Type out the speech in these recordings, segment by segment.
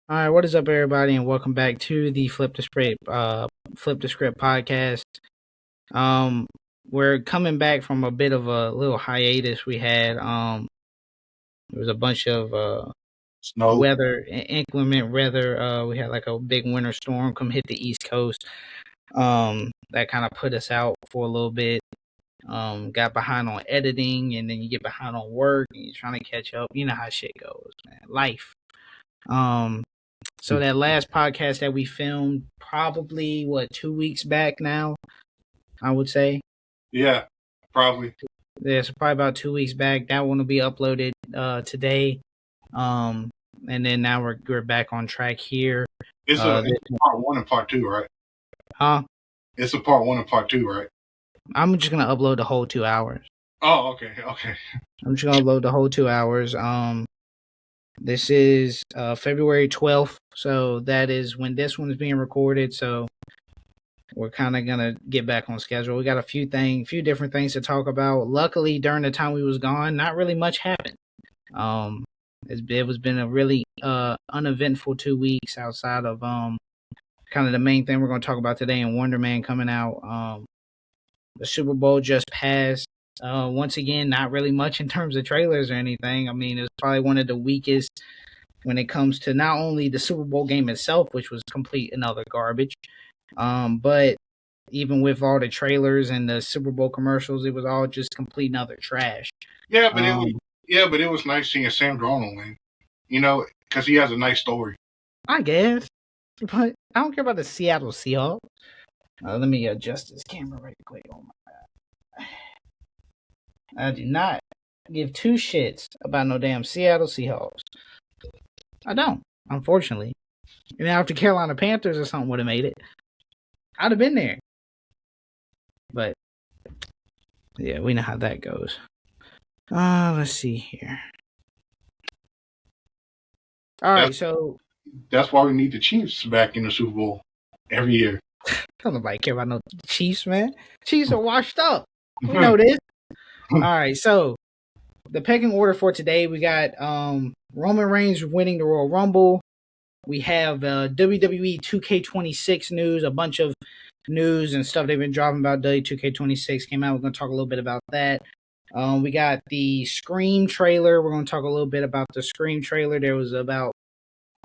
All right, what is up, everybody, and welcome back to the Flip the Script podcast. Um, we're coming back from a bit of a little hiatus we had. There was a bunch of Snow. inclement weather. We had like a big winter storm come hit the East Coast. That kind of put us out for a little bit. Got behind on editing, and then you get behind on work, and you're trying to catch up. You know how shit goes, man. Life. So that last podcast that we filmed, probably 2 weeks back now, I would say. Yeah, probably. Yeah, so probably about 2 weeks back. That one will be uploaded today. And then now we're back on track here. It's a part one and part two, right? Huh? It's a part one and part two, right? I'm just gonna upload the whole 2 hours. Oh, okay. I'm just gonna load the whole 2 hours. This is February 12th, so that is when this one is being recorded. So we're kind of gonna get back on schedule. We got a few different things to talk about. Luckily, during the time we was gone, not really much happened. It was been a really uneventful 2 weeks outside of kind of the main thing we're gonna talk about today, and Wonderman coming out. The Super Bowl just passed. Once again, not really much in terms of trailers or anything. I mean, it's probably one of the weakest when it comes to not only the Super Bowl game itself, which was complete and utter garbage, but even with all the trailers and the Super Bowl commercials, it was all just complete and utter trash. Yeah, but it was nice seeing Sam Darnold win. You know, because he has a nice story. I guess, but I don't care about the Seattle Seahawks. Let me adjust this camera right quick. Oh my god. I do not give two shits about no damn Seattle Seahawks. I don't, unfortunately. And now if the Carolina Panthers or something would have made it, I'd have been there. But yeah, we know how that goes. Let's see here. All right, so that's why we need the Chiefs back in the Super Bowl every year. Don't nobody care about no Chiefs, man. Chiefs are washed up. We know this. All right, so the pecking order for today, we got Roman Reigns winning the Royal Rumble. We have WWE 2K26 news, a bunch of news and stuff they've been dropping about W2K26 came out. We're going to talk a little bit about that. We got the Scream trailer. We're going to talk a little bit about the Scream trailer. There was about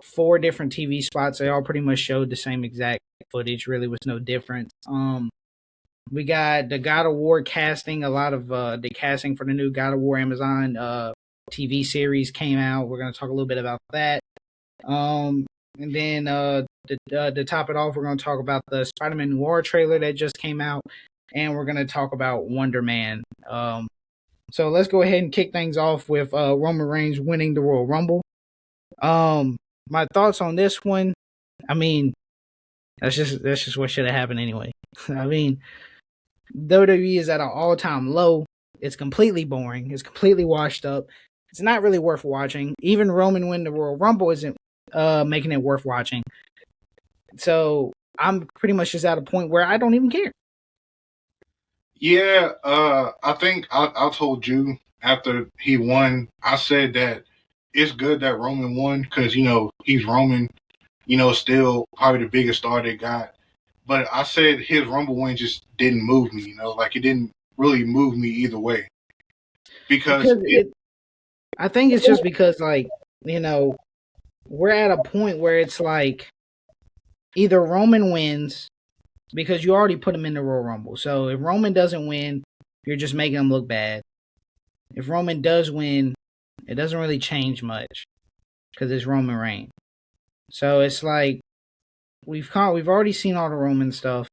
4 different TV spots. They all pretty much showed the same exact footage. Really was no difference. We got the God of War casting. A lot of the casting for the new God of War Amazon TV series came out. We're going to talk a little bit about that. And then to top it off, we're going to talk about the Spider-Man Noir trailer that just came out, and we're going to talk about Wonderman. So let's go ahead and kick things off with Roman Reigns winning the Royal Rumble. My thoughts on this one, I mean, that's just what should have happened anyway. I mean, WWE is at an all-time low. It's completely boring. It's completely washed up. It's not really worth watching. Even Roman winning the Royal Rumble isn't making it worth watching. So I'm pretty much just at a point where I don't even care. Yeah, I think I told you after he won, I said that it's good that Roman won because, he's Roman, still probably the biggest star they got. But I said his Rumble win just didn't move me, like it didn't really move me either way. Because I think it's just because, like, we're at a point where it's like either Roman wins because you already put him in the Royal Rumble. So if Roman doesn't win, you're just making him look bad. If Roman does win, it doesn't really change much because it's Roman Reigns. So it's like we've already seen all the Roman stuff.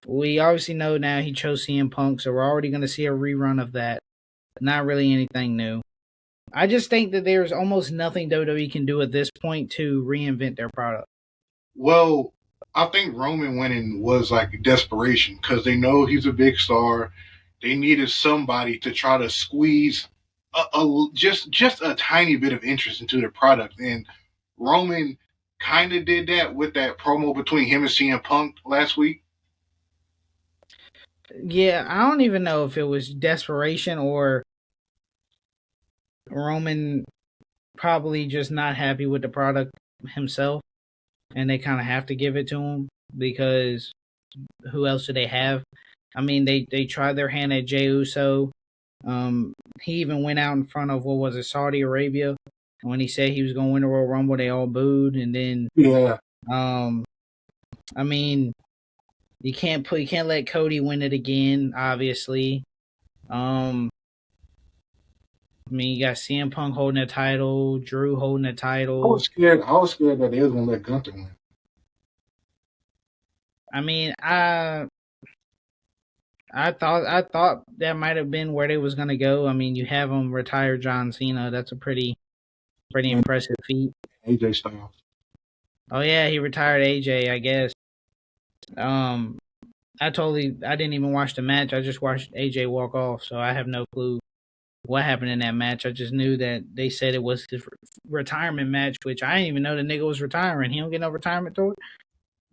We obviously know now he chose CM Punk, so we're already going to see a rerun of that. Not really anything new. I just think that there's almost nothing WWE can do at this point to reinvent their product. Well, I think Roman winning was like desperation because they know he's a big star. They needed somebody to try to squeeze just a tiny bit of interest into their product, and Roman kind of did that with that promo between him and CM Punk last week. Yeah, I don't even know if it was desperation or Roman probably just not happy with the product himself, and they kind of have to give it to him because who else do they have? I mean, they tried their hand at Jey Uso. He even went out in front of what was it, Saudi Arabia, when he said he was going to win the Royal Rumble. They all booed, and then I mean, you can't let Cody win it again. Obviously, I mean, you got CM Punk holding the title, Drew holding the title. I was scared that they was gonna let Gunther win. I mean, I thought that might have been where they was gonna go. I mean, you have them retire John Cena. That's a pretty impressive feat. AJ Styles. Oh yeah, he retired AJ, I guess. I didn't even watch the match. I just watched AJ walk off, so I have no clue what happened in that match. I just knew that they said it was his retirement match, which I didn't even know the nigga was retiring. He don't get no retirement tour.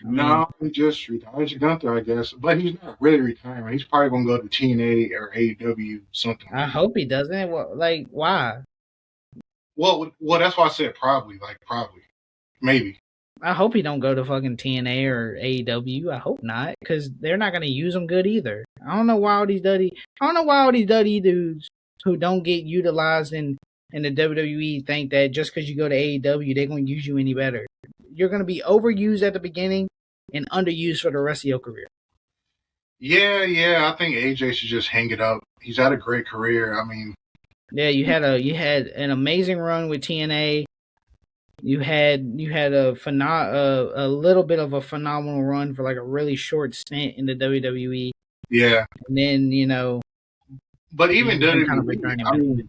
No, he just retired Gunther, I guess. But he's not really retiring. He's probably gonna go to TNA or AEW, something. I hope he doesn't. Why? Well, that's why I said probably. Probably, maybe. I hope he don't go to fucking TNA or AEW. I hope not, because they're not gonna use him good either. I don't know why all these Duddy dudes who don't get utilized in the WWE think that just because you go to AEW, they're going to use you any better. You're going to be overused at the beginning and underused for the rest of your career. Yeah. I think AJ should just hang it up. He's had a great career. I mean, yeah, you had an amazing run with TNA. You had a little bit of a phenomenal run for like a really short stint in the WWE. Yeah, and then But even WWE,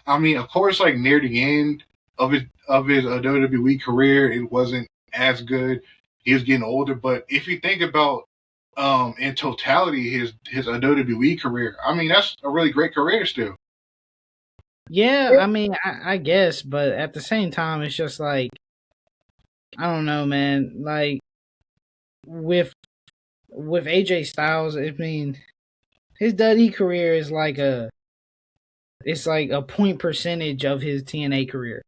I mean, of course, like near the end of his WWE career, it wasn't as good. He was getting older, but if you think about in totality his WWE career, I mean, that's a really great career still. Yeah, I mean, I guess, but at the same time, it's just like I don't know, man. Like with AJ Styles, I mean, his WWE career is like a point percentage of his TNA career.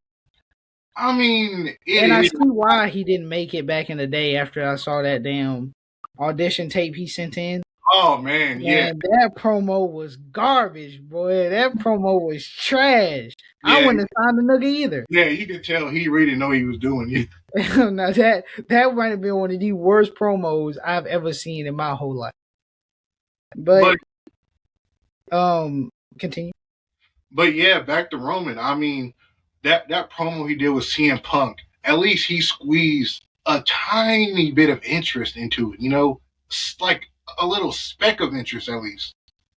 I mean, I see why he didn't make it back in the day after I saw that damn audition tape he sent in. Oh man, yeah. That promo was garbage, boy. That promo was trash. Yeah, I wouldn't have signed the nigga either. Yeah, you could tell he really didn't know what he was doing. Now that might have been one of the worst promos I've ever seen in my whole life. But continue. But yeah, back to Roman. I mean, that promo he did with CM Punk, at least he squeezed a tiny bit of interest into it. You know, like a little speck of interest at least.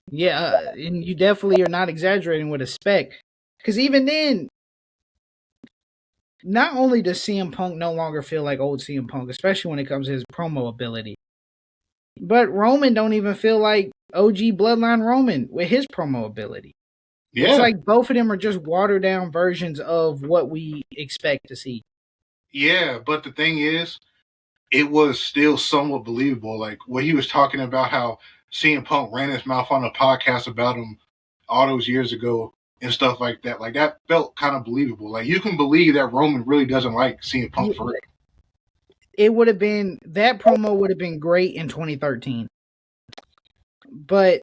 Yeah, and you definitely are not exaggerating with a speck. Because even then, not only does CM Punk no longer feel like old CM Punk, especially when it comes to his promo ability, but Roman don't even feel like OG Bloodline Roman with his promo ability. Yeah. It's like both of them are just watered down versions of what we expect to see. Yeah, but the thing is, it was still somewhat believable. Like what he was talking about, how CM Punk ran his mouth on a podcast about him all those years ago and stuff like that. Like that felt kind of believable. Like you can believe that Roman really doesn't like CM Punk for it. That promo would have been great in 2013. But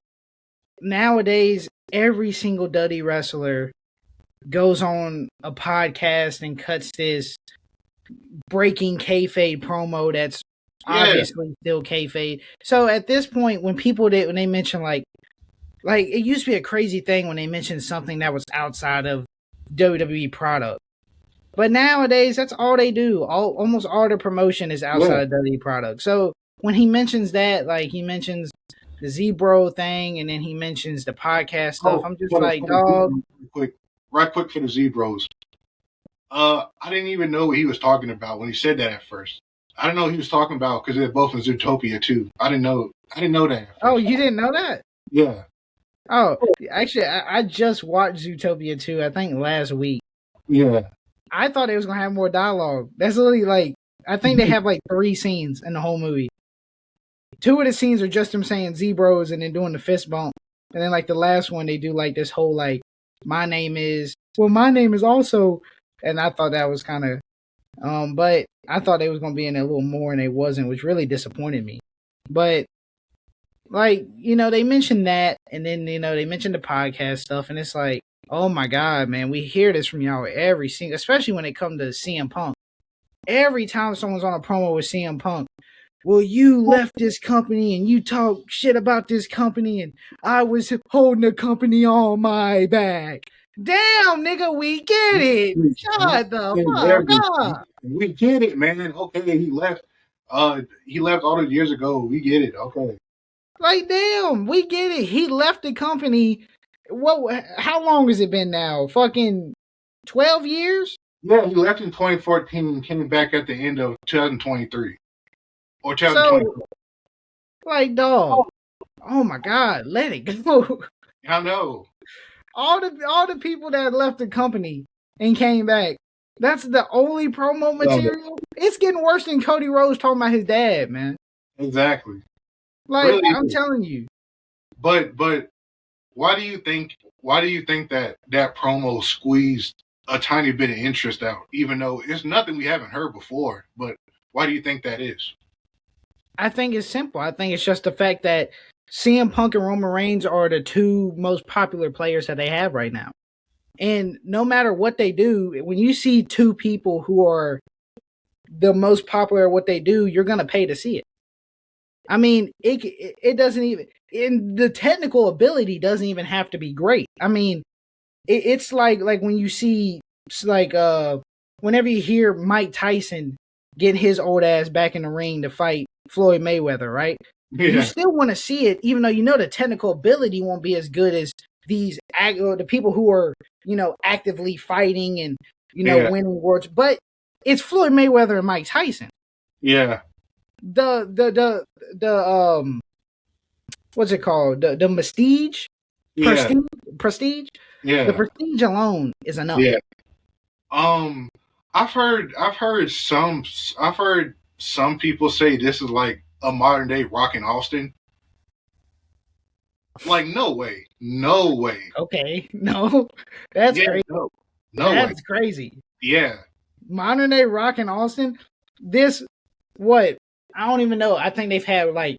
nowadays, every single Duddy wrestler goes on a podcast and cuts this breaking kayfabe promo that's obviously still kayfabe. So at this point, when they mention like it used to be a crazy thing when they mentioned something that was outside of WWE product, but nowadays that's all they do. Almost all their promotion is outside of WWE product. So when he mentions that, like he mentions the Z-Bro thing, and then he mentions the podcast stuff, I'm just like, dog. Right quick for the Z-Bros. I didn't even know what he was talking about when he said that at first. I didn't know he was talking about because they're both in Zootopia too. I didn't know that. Oh, you didn't know that? Yeah. Oh, actually, I just watched Zootopia 2, I think last week. Yeah. I thought it was going to have more dialogue. That's literally like, I think they have like 3 scenes in the whole movie. 2 of the scenes are just them saying Z-Bros and then doing the fist bump. And then like the last one, they do like this whole like, my name is also, and I thought that was kind of But I thought they was gonna be in it a little more, and they wasn't, which really disappointed me. But like, they mentioned that, and then they mentioned the podcast stuff, and it's like, oh my god, man, we hear this from y'all every single, especially when it comes to CM Punk. Every time someone's on a promo with CM Punk, well, you left this company and you talk shit about this company, and I was holding the company on my back. Damn, nigga, we get it. Shut the fuck up. We get it, man. Okay, he left. He left all those years ago. We get it. Okay. Like, damn, we get it. He left the company. What? How long has it been now? Fucking 12 years? Yeah, he left in 2014 and came back at the end of 2023 or 2020. So, like, dog. Oh my god, let it go. I know. All the people that left the company and came back. That's the only promo material. It's getting worse than Cody Rhodes talking about his dad, man. Exactly. Like, really? I'm telling you. But why do you think that promo squeezed a tiny bit of interest out, even though it's nothing we haven't heard before? But why do you think that is? I think it's simple. I think it's just the fact that CM Punk and Roman Reigns are the two most popular players that they have right now. And no matter what they do, when you see two people who are the most popular at what they do, you're going to pay to see it. I mean, it doesn't even, in the technical ability doesn't even have to be great. I mean, it's like when you see, whenever you hear Mike Tyson get his old ass back in the ring to fight Floyd Mayweather, right? Yeah. You still want to see it, even though the technical ability won't be as good as the people who are, actively fighting and, winning worlds. But it's Floyd Mayweather and Mike Tyson. Yeah. The what's it called? The Prestige? Yeah. Prestige? Yeah. The Prestige alone is enough. Yeah. I've heard some people say this is like a modern day Rock and Austin. Like, no way. Okay, no, that's crazy. No that's way. Crazy. Yeah, modern day Rock and Austin. I don't even know. I think they've had like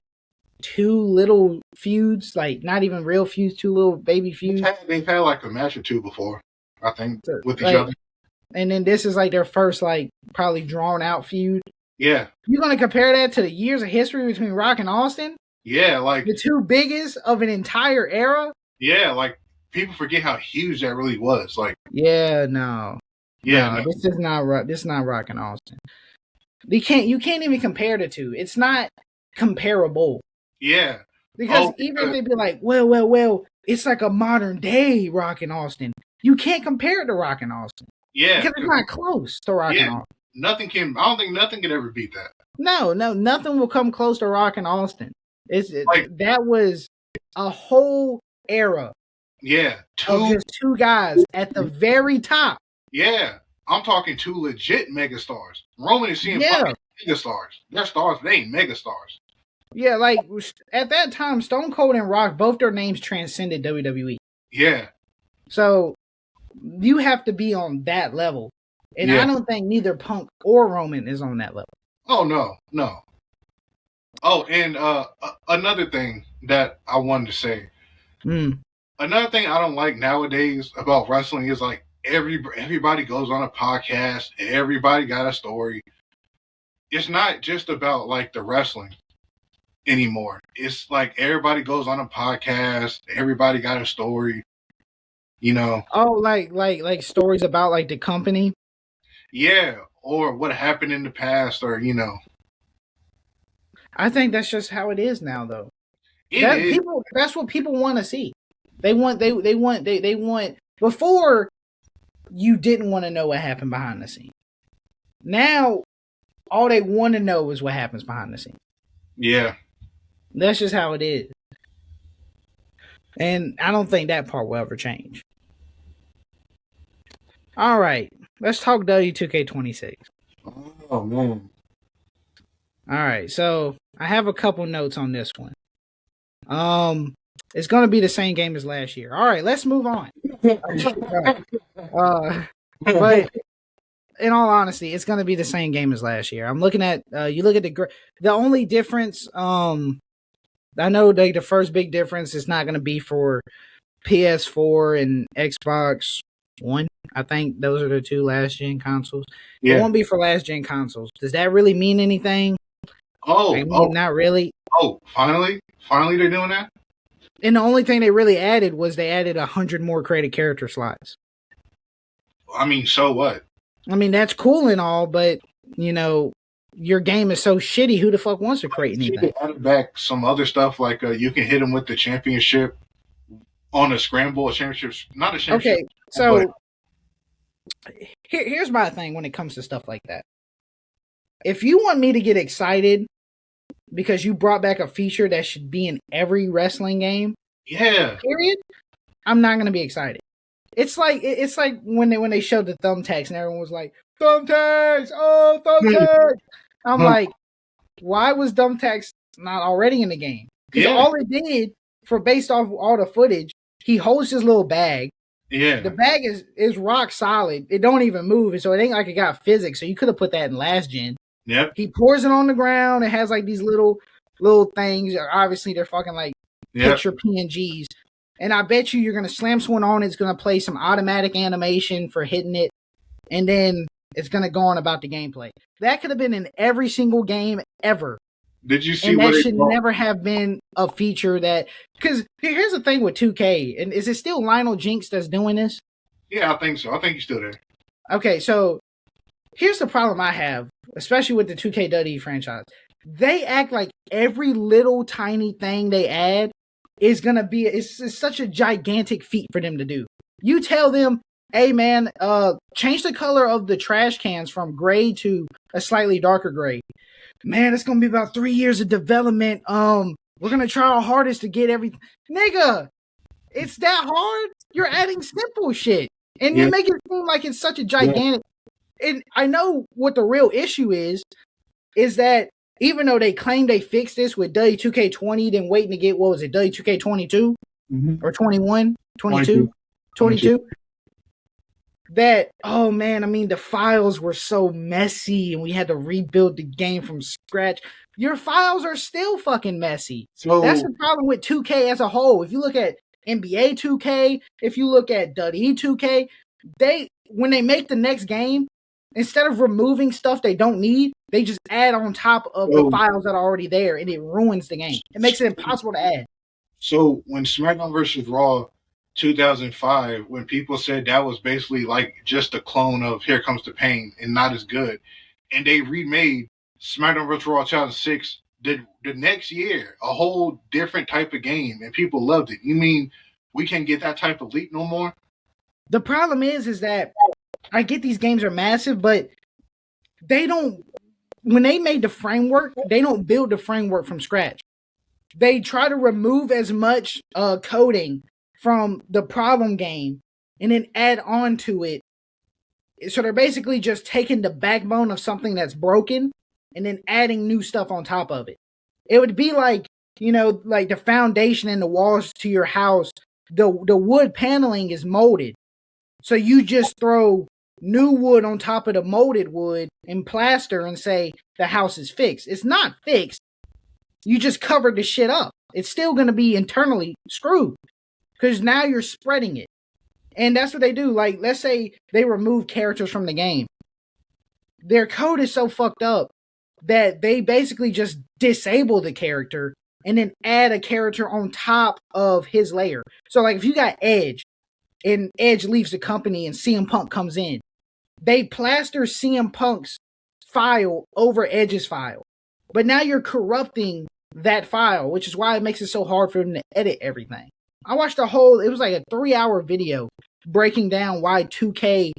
two little feuds, like not even real feuds, two little baby feuds. They've had like a match or two before, I think, with each other. And then this is like their first, like, probably drawn out feud. Yeah. You're gonna compare that to the years of history between Rock and Austin? Yeah, like the two biggest of an entire era. Yeah, like people forget how huge that really was. Like, yeah, no, this is not Rock and Austin. You can't even compare the two. It's not comparable. Yeah, because even if they be like, well, it's like a modern day Rock and Austin. You can't compare it to Rock and Austin. Yeah, because it's not close to Rock and Austin. I don't think nothing can ever beat that. No, nothing will come close to Rock and Austin. That was a whole era. Yeah, of just two guys at the very top. Yeah, I'm talking two legit megastars. Roman and CM Punk megastars. They're stars, they ain't megastars. Yeah, like at that time, Stone Cold and Rock, both their names transcended WWE. Yeah. So you have to be on that level. And I don't think neither Punk or Roman is on that level. Oh, no. Oh, and another thing that I wanted to say. Another thing I don't like nowadays about wrestling is like everybody goes on a podcast. Everybody got a story. It's not just about like the wrestling anymore. It's like everybody goes on a podcast. Everybody got a story. Oh, like stories about like the company. Yeah, or what happened in the past, or I think that's just how it is now, though. That's what people want to see. They want. Before, you didn't want to know what happened behind the scene. Now, all they want to know is what happens behind the scene. Yeah, that's just how it is. And I don't think that part will ever change. All right, let's talk W2K26. Oh, man. All right, so I have a couple notes on this one. It's going to be the same game as last year. All right, let's move on. But in all honesty, it's going to be the same game as last year. I'm looking at you look at the only difference. I know the first big difference is not going to be for PS4 and Xbox One. I think those are the two last gen consoles. It won't be for last gen consoles. Does that really mean anything? I mean, not really. Finally they're doing that. And the only thing they really added was they added 100 more creative character slots. I mean, so what? I mean, that's cool and all, but you know, your game is so shitty. Who the fuck wants to create anything? They added back some other stuff like you can hit them with the championship on a scramble, championships, not a championship. Okay, so here's my thing when it comes to stuff like that. If you want me to get excited because you brought back a feature that should be in every wrestling game, period, I'm not gonna be excited. It's like when they showed the thumbtacks and everyone was like, thumbtacks, oh thumbtacks. I'm like, why was thumbtacks not already in the game? Because all it did, for based off all the footage, he holds his little bag. Yeah. The bag is rock solid. It don't even move, so it ain't like it got physics. So you could have put that in last gen. Yep. He pours it on the ground. It has like these little things. Obviously, they're fucking like picture PNGs. And I bet you're gonna slam someone on. It's gonna play some automatic animation for hitting it, and then it's gonna go on about the gameplay. That could have been in every single game ever. Did you see? And that should never have been a feature that. Because here's the thing with 2K, and is it still Lionel Jinx that's doing this? Yeah, I think so. I think he's still there. Okay, so here's the problem I have, especially with the 2K WWE franchise. They act like every little tiny thing they add is gonna be it's such a gigantic feat for them to do. You tell them, hey man, change the color of the trash cans from gray to a slightly darker gray. Man, it's gonna be about 3 years of development. We're gonna try our hardest to get everything. Nigga, it's that hard? You're adding simple shit. And you make it seem like it's such a gigantic. And I know what the real issue is that even though they claim they fixed this with W2K20, then waiting to get, what was it, W2K22? Or 21? 22? That, oh man, I mean, the files were so messy and we had to rebuild the game from scratch. Your files are still fucking messy. So that's the problem with 2K as a whole. If you look at NBA 2K, if you look at WWE 2K, when they make the next game, instead of removing stuff they don't need, they just add on top of the files that are already there, and it ruins the game. It makes it impossible to add. So when SmackDown vs. Raw 2005, when people said that was basically like just a clone of Here Comes the Pain and not as good, and they remade SmackDown vs. Raw 2006 the next year, a whole different type of game, and people loved it. You mean we can't get that type of leap no more? The problem is that I get these games are massive, but they don't. When they made the framework, they don't build the framework from scratch. They try to remove as much coding from the problem game and then add on to it. So they're basically just taking the backbone of something that's broken and then adding new stuff on top of it. It would be like, like the foundation and the walls to your house, the wood paneling is molded. So you just throw new wood on top of the molded wood and plaster and say the house is fixed. It's not fixed. You just covered the shit up. It's still going to be internally screwed because now you're spreading it. And that's what they do. Like, let's say they remove characters from the game. Their code is so fucked up that they basically just disable the character and then add a character on top of his layer. So, like, if you got Edge and Edge leaves the company and CM Punk comes in, they plaster CM Punk's file over Edge's file. But now you're corrupting that file, which is why it makes it so hard for them to edit everything. I watched it was like a 3-hour video breaking down why 2K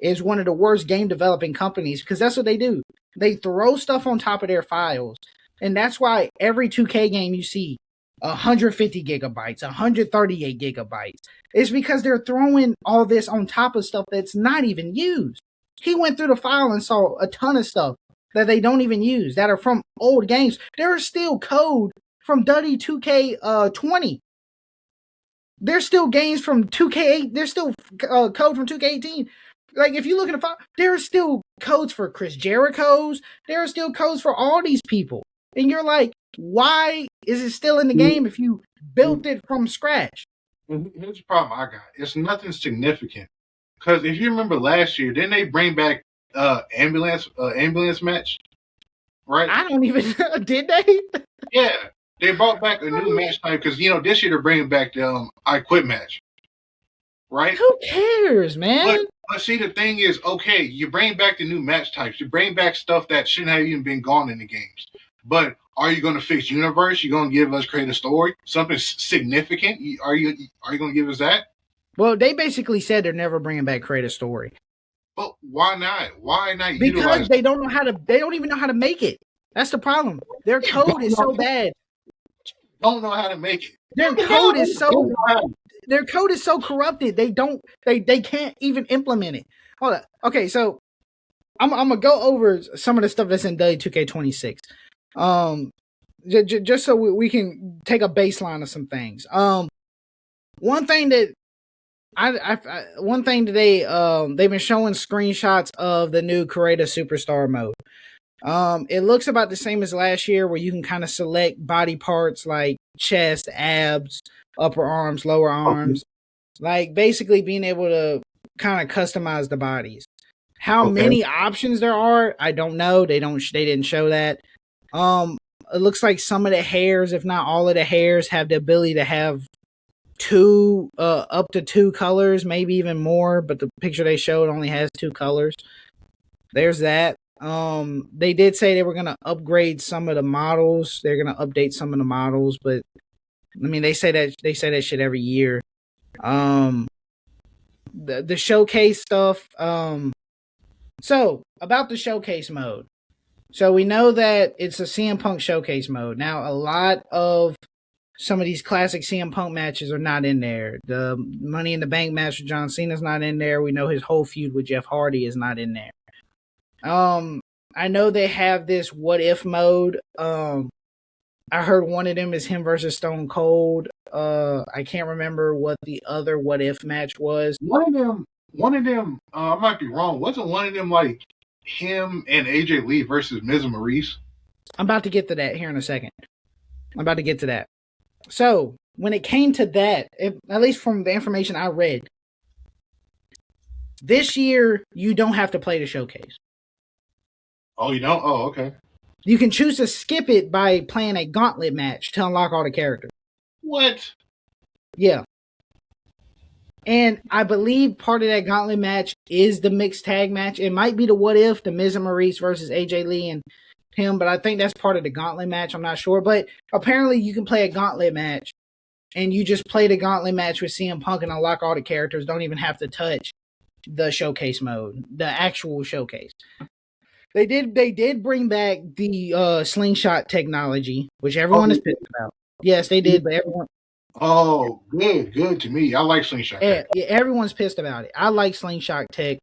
is one of the worst game developing companies, because that's what they do. They throw stuff on top of their files. And that's why every 2K game you see 150 gigabytes, 138 gigabytes. It's because they're throwing all this on top of stuff that's not even used. He went through the file and saw a ton of stuff that they don't even use that are from old games. There is still code from WWE 2K20. There's still games from 2K8. There's still code from 2K18. Like, if you look at the file, there's still codes for Chris Jericho's. There are still codes for all these people. And you're like, why is it still in the game if you built it from scratch? Here's the problem I got. It's nothing significant. Because if you remember last year, didn't they bring back ambulance match? Right? I don't even did they? Yeah. They brought back a new match type because this year they're bringing back the I Quit match. Right? Who cares, man? But see, the thing is, okay, you bring back the new match types. You bring back stuff that shouldn't have even been gone in the games. But are you going to fix universe? You going to give us create a story, something significant? Are you going to give us that? Well, they basically said they're never bringing back create a story. But why not? Why not? Because they don't know how to. They don't even know how to make it. That's the problem. Their code is so bad. Don't know how to make it. Their code is so. Their code is so corrupted. They don't. They can't even implement it. Hold on. Okay, so I'm gonna go over some of the stuff that's in W2K26. Just so we can take a baseline of some things. One thing that one thing today, they've been showing screenshots of the new Create a Superstar mode. It looks about the same as last year, where you can kind of select body parts like chest, abs, upper arms, lower arms, like basically being able to kind of customize the bodies. How many options there are, I don't know. They didn't show that. It looks like some of the hairs, if not all of the hairs, have the ability to have up to two colors, maybe even more, but the picture they showed only has two colors. There's that. They did say they were gonna upgrade some of the models. They're gonna update some of the models, but I mean they say that shit every year. The showcase stuff. So about the showcase mode. So we know that it's a CM Punk showcase mode. Now a lot of some of these classic CM Punk matches are not in there. The Money in the Bank match with John Cena's not in there. We know his whole feud with Jeff Hardy is not in there. I know they have this what if mode. I heard one of them is him versus Stone Cold. I can't remember what the other what if match was. One of them, I might be wrong. Wasn't one of them like him and AJ Lee versus Miz and Maurice? I'm about to get to that here in a second. So when it came to that, at least from the information I read, this year you don't have to play the showcase. Oh, you don't? Oh, okay. You can choose to skip it by playing a gauntlet match to unlock all the characters. What? Yeah. And I believe part of that gauntlet match is the mixed tag match. It might be the what if, the Miz and Maurice versus AJ Lee and him, but I think that's part of the gauntlet match. I'm not sure. But apparently you can play a gauntlet match and you just play the gauntlet match with CM Punk and unlock all the characters. Don't even have to touch the showcase mode, the actual showcase. They did bring back the slingshot technology, which everyone is pissed about. Yes, they did, but everyone. Oh, good to me. I like slingshot tech. Yeah, everyone's pissed about it. I like slingshot tech.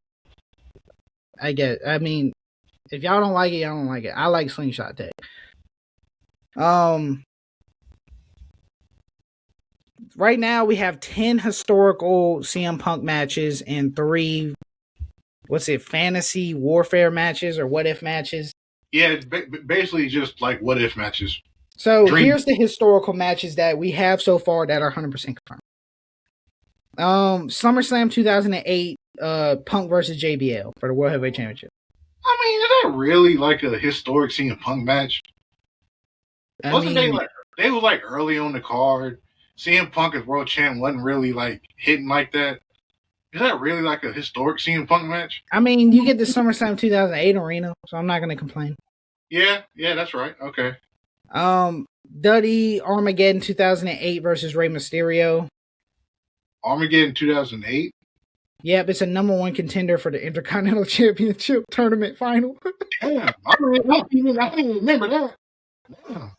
I mean, if y'all don't like it, y'all don't like it. I like slingshot tech. Right now we have 10 historical CM Punk matches and 3 fantasy warfare matches or what if matches. Yeah, it's basically just like what if matches. So here's the historical matches that we have so far that are 100% confirmed. SummerSlam 2008, Punk versus JBL for the World Heavyweight Championship. I mean, is that really like a historic CM Punk match? They was like early on the card? CM Punk as world champ wasn't really like hitting like that. Is that really like a historic CM Punk match? I mean, you get the SummerSlam 2008 arena, so I'm not going to complain. Yeah, that's right. Okay. Duddy Armageddon 2008 versus Rey Mysterio. Armageddon 2008? Yep, it's a #1 contender for the Intercontinental Championship tournament final. Damn, I didn't even remember that. Damn.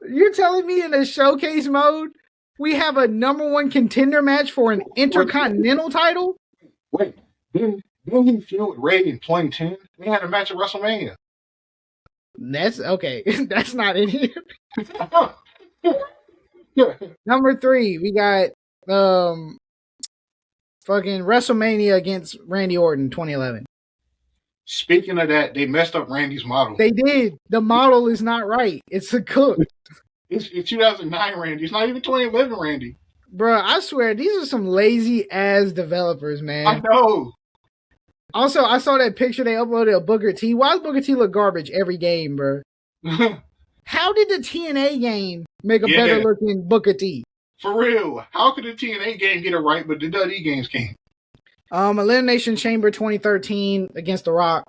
You're telling me in a showcase mode, we have a #1 contender match for an Intercontinental title? Wait, didn't he feud with Ray in 2010? They had a match at WrestleMania. That's okay. That's not in here. Number 3, we got fucking WrestleMania against Randy Orton 2011. Speaking of that, they messed up Randy's model. They did. The model is not right. It's a cook. It's 2009 Randy. It's not even 2011 Randy. Bro, I swear, these are some lazy ass developers, I man. know. Also, I saw that picture they uploaded of Booker T. Why does Booker T look garbage every game, bro? How did the TNA game make a better looking Booker T? For real. How could the TNA game get it right, but the WWE games can't? Elimination Chamber 2013 against The Rock.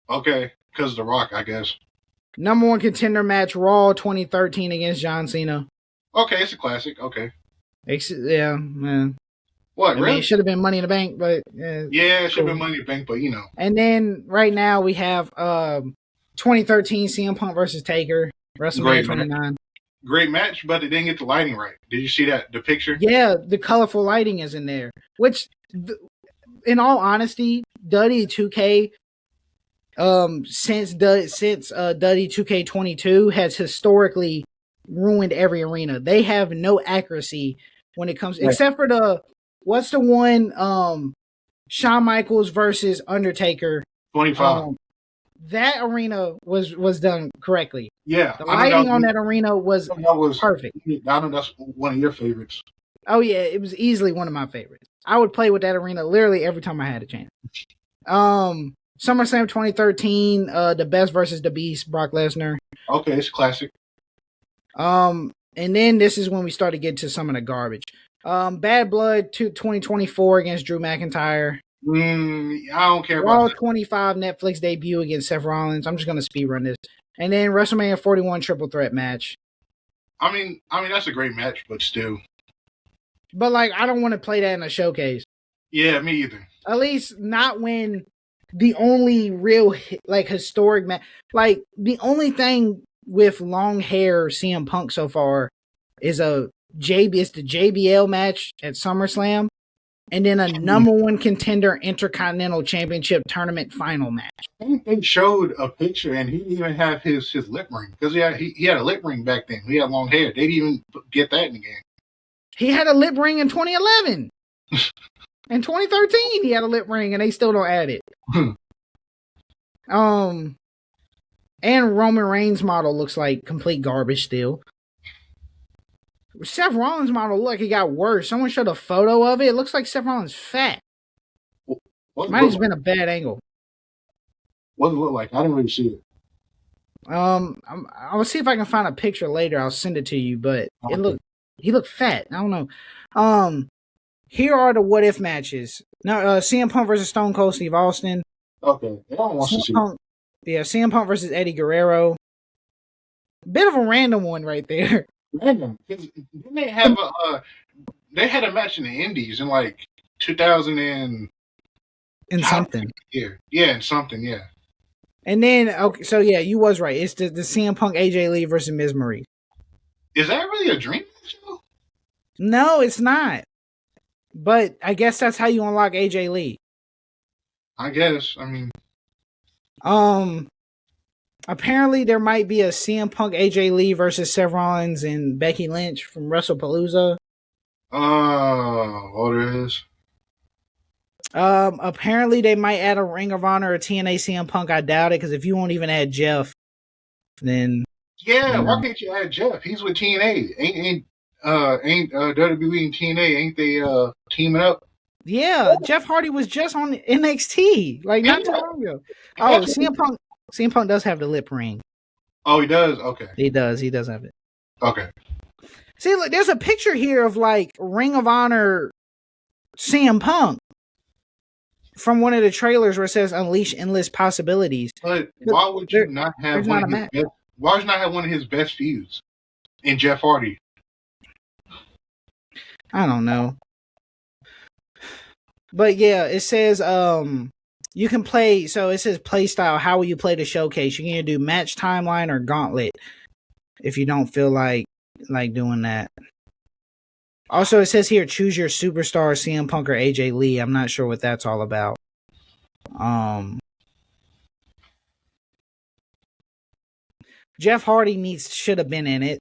Okay, because The Rock, I guess. Number 1 contender match Raw 2013 against John Cena. Okay, it's a classic. Okay. Yeah, man. What, I mean, it should have been Money in the Bank, but... yeah, it should have been Money in the Bank, but you know. And then, right now, we have 2013 CM Punk versus Taker. WrestleMania 29. Great match, but it didn't get the lighting right. Did you see that, the picture? Yeah, the colorful lighting is in there. Which, in all honesty, Duddy 2K... since Duddy 2K22 has historically ruined every arena. They have no accuracy when it comes, except for what's the one, Shawn Michaels versus Undertaker 25. That arena was done correctly. Yeah, the lighting on that arena was perfect. I know that's one of your favorites. Oh yeah, it was easily one of my favorites. I would play with that arena literally every time I had a chance. SummerSlam 2013, the Best versus the Beast, Brock Lesnar. Okay, it's classic. And then this is when we start to get to some of the garbage. Bad Blood 2024 against Drew McIntyre. I don't care about Raw 25 Netflix debut against Seth Rollins. I'm just gonna speed run this. And then WrestleMania 41 triple threat match. I mean that's a great match, but still. But like, I don't want to play that in a showcase. Yeah, me either. At least not when the only real like historic match, like the only thing with long hair CM Punk so far is the JBL match at SummerSlam, and then a number 1 contender Intercontinental Championship tournament final match. I think they showed a picture, and he didn't even have his lip ring because he had a lip ring back then. He had long hair. They didn't even get that in the game. He had a lip ring in 2011. In 2013, he had a lip ring, and they still don't add it. And Roman Reigns model looks like complete garbage still. Seth Rollins model look like it got worse. Someone showed a photo of it. It looks like Seth Rollins fat. Might have been a bad angle. What does it look like? I didn't really see it. I'll see if I can find a picture later. I'll send it to you. But he looked fat. I don't know. Here are the what if matches. Now, CM Punk versus Stone Cold Steve Austin. Okay, I don't want to see it. Yeah, CM Punk versus Eddie Guerrero. Bit of a random one right there. Random. Didn't they have they had a match in the Indies in like 2000 and something. Yeah, and something, yeah. And then, okay, so yeah, you was right. It's the CM Punk AJ Lee versus Miz Maurice. Is that really a dream match? No, it's not. But I guess that's how you unlock AJ Lee. I guess. I mean, apparently there might be a CM Punk AJ Lee versus Seth Rollins and Becky Lynch from WrestlePalooza. Oh, there is. Apparently they might add a Ring of Honor or TNA CM Punk. I doubt it, because if you won't even add Jeff, then yeah, why can't you add Jeff? He's with TNA. Ain't WWE and TNA, ain't they teaming up? Yeah, Jeff Hardy was just on NXT like not too long ago. Oh, CM Punk does have the lip ring. Oh, he does? Okay. He does have it. Okay. See, look, there's a picture here of like Ring of Honor CM Punk from one of the trailers where it says "Unleash Endless Possibilities." But why would you not have one of his best? Why would you not have one of his best feuds in Jeff Hardy? I don't know. But yeah, it says you can play, so it says play style. How will you play the showcase? You can either do match timeline or gauntlet if you don't feel like doing that. Also, it says here choose your superstar, CM Punk or AJ Lee. I'm not sure what that's all about. Jeff Hardy should have been in it.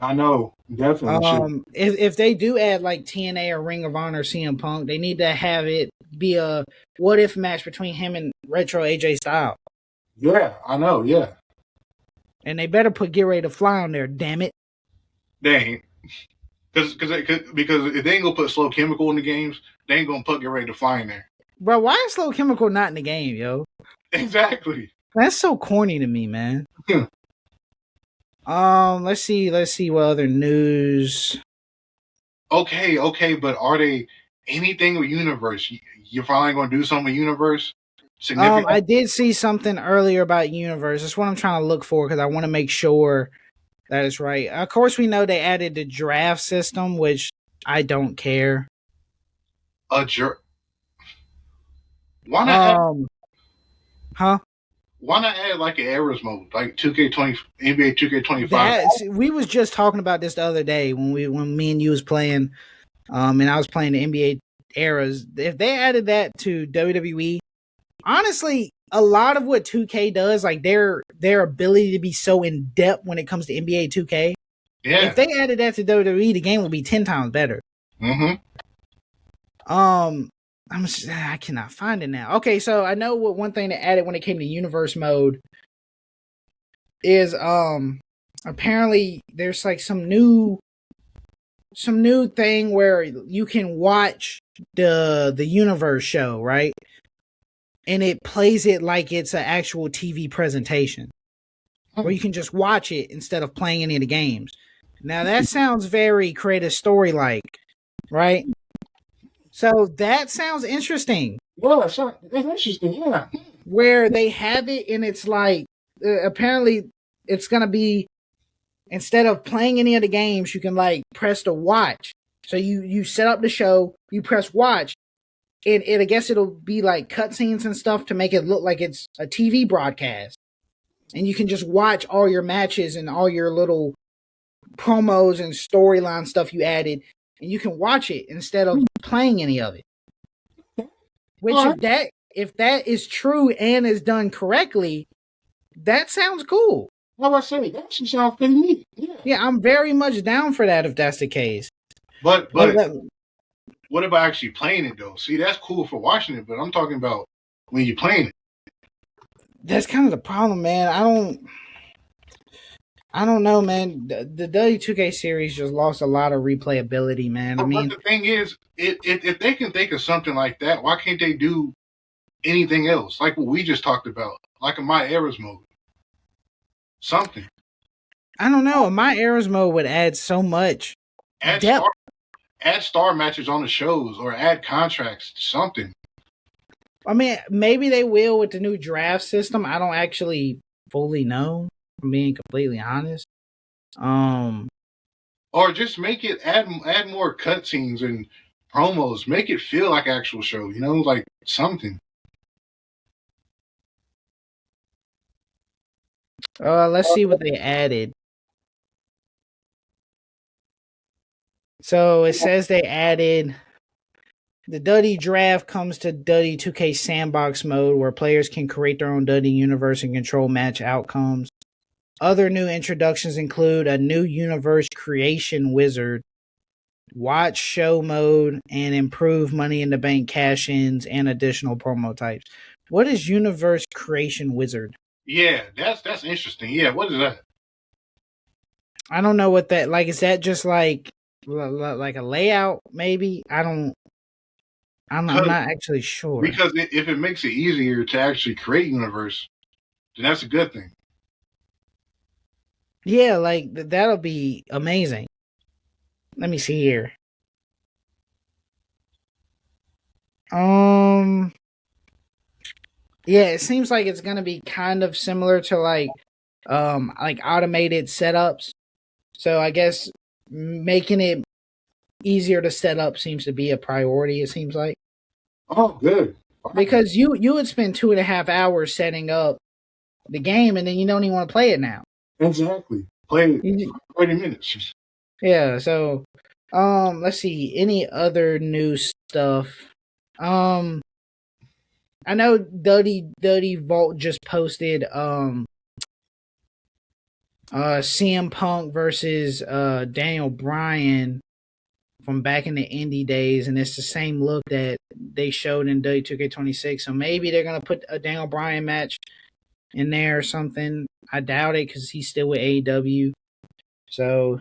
I know, definitely should. If they do add like TNA or Ring of Honor CM Punk, they need to have it be a what if match between him and Retro AJ Styles. Yeah, I know. Yeah, And they better put Get Ready to Fly on there, damn it. dang. Because if they ain't gonna put Slow Chemical in the games, they ain't gonna put Get Ready to Fly in there. Bro, why is Slow Chemical not in the game, yo? Exactly. That's so corny to me, man. Let's see what other news. Okay, but are they anything with Universe? You're finally gonna do something with Universe? Significant? I did see something earlier about Universe. That's what I'm trying to look for because I want to make sure that is right. Of course, we know they added the draft system, which I don't care. Why not add? Huh? Why not add like an errors mode, like 2K20, NBA 2K25? We was just talking about this the other day when me and you was playing, and I was playing the NBA eras. If they added that to WWE, honestly, a lot of what 2K does, like their ability to be so in depth when it comes to NBA 2K. Yeah. If they added that to WWE, the game would be 10 times better. Mm-hmm. I cannot find it now. Okay, so I know what one thing they added when it came to universe mode is apparently there's like some new thing where you can watch the universe show, right? And it plays it like it's an actual TV presentation where you can just watch it instead of playing any of the games. Now that sounds very creative story like, right? So that sounds interesting. Yeah, sure. It's interesting, yeah. Where they have it and it's like apparently it's gonna be instead of playing any of the games, you can like press the watch. So you set up the show, you press watch, and I guess it'll be like cutscenes and stuff to make it look like it's a TV broadcast. And you can just watch all your matches and all your little promos and storyline stuff you added, and you can watch it instead of playing any of it. Which if that is true and is done correctly, that sounds cool. How I say, that actually sounds pretty neat. Yeah, I'm very much down for that if that's the case. But what about actually playing it though? See, that's cool for watching it, but I'm talking about when you're playing it. That's kind of the problem, man. I don't know, man. The W2K series just lost a lot of replayability, man. But the thing is, if they can think of something like that, why can't they do anything else? Like what we just talked about, like a My Eras mode. Something. I don't know. My Eras mode would add so much depth. Add star matches on the shows or add contracts, something. I mean, maybe they will with the new draft system. I don't actually fully know. I'm being completely honest. Or just make it add more cutscenes and promos. Make it feel like actual show. You know, like something. Let's see what they added. So it says they added the Duddy draft comes to Duddy 2K sandbox mode where players can create their own Duddy universe and control match outcomes. Other new introductions include a new universe creation wizard, watch show mode, and improved Money in the Bank cash-ins and additional promo types. What is universe creation wizard? Yeah, that's interesting. Yeah, what is that? I don't know what that like. Is that just like a layout? Maybe I'm not actually sure. Because if it makes it easier to actually create universe, then that's a good thing. Yeah, like that'll be amazing. Let me see here. Yeah, it seems like it's gonna be kind of similar to like automated setups. So I guess making it easier to set up seems to be a priority. It seems like. Oh, good. Because you would spend 2.5 hours setting up the game, and then you don't even want to play it now. Exactly. Play 30 minutes. Yeah. So, let's see. Any other new stuff? I know Duddy Vault just posted CM Punk versus Daniel Bryan from back in the indie days, and it's the same look that they showed in W2K26. So maybe they're gonna put a Daniel Bryan match in there or something. I doubt it because he's still with AEW. So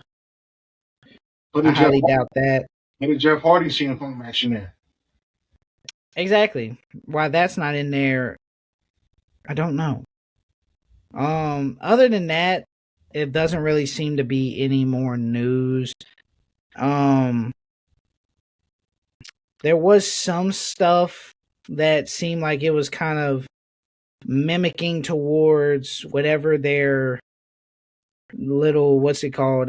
I highly doubt that. Maybe Jeff Hardy CM Punk match in there. Exactly. Why that's not in there, I don't know. Other than that, it doesn't really seem to be any more news. There was some stuff that seemed like it was kind of mimicking towards whatever their little, what's it called,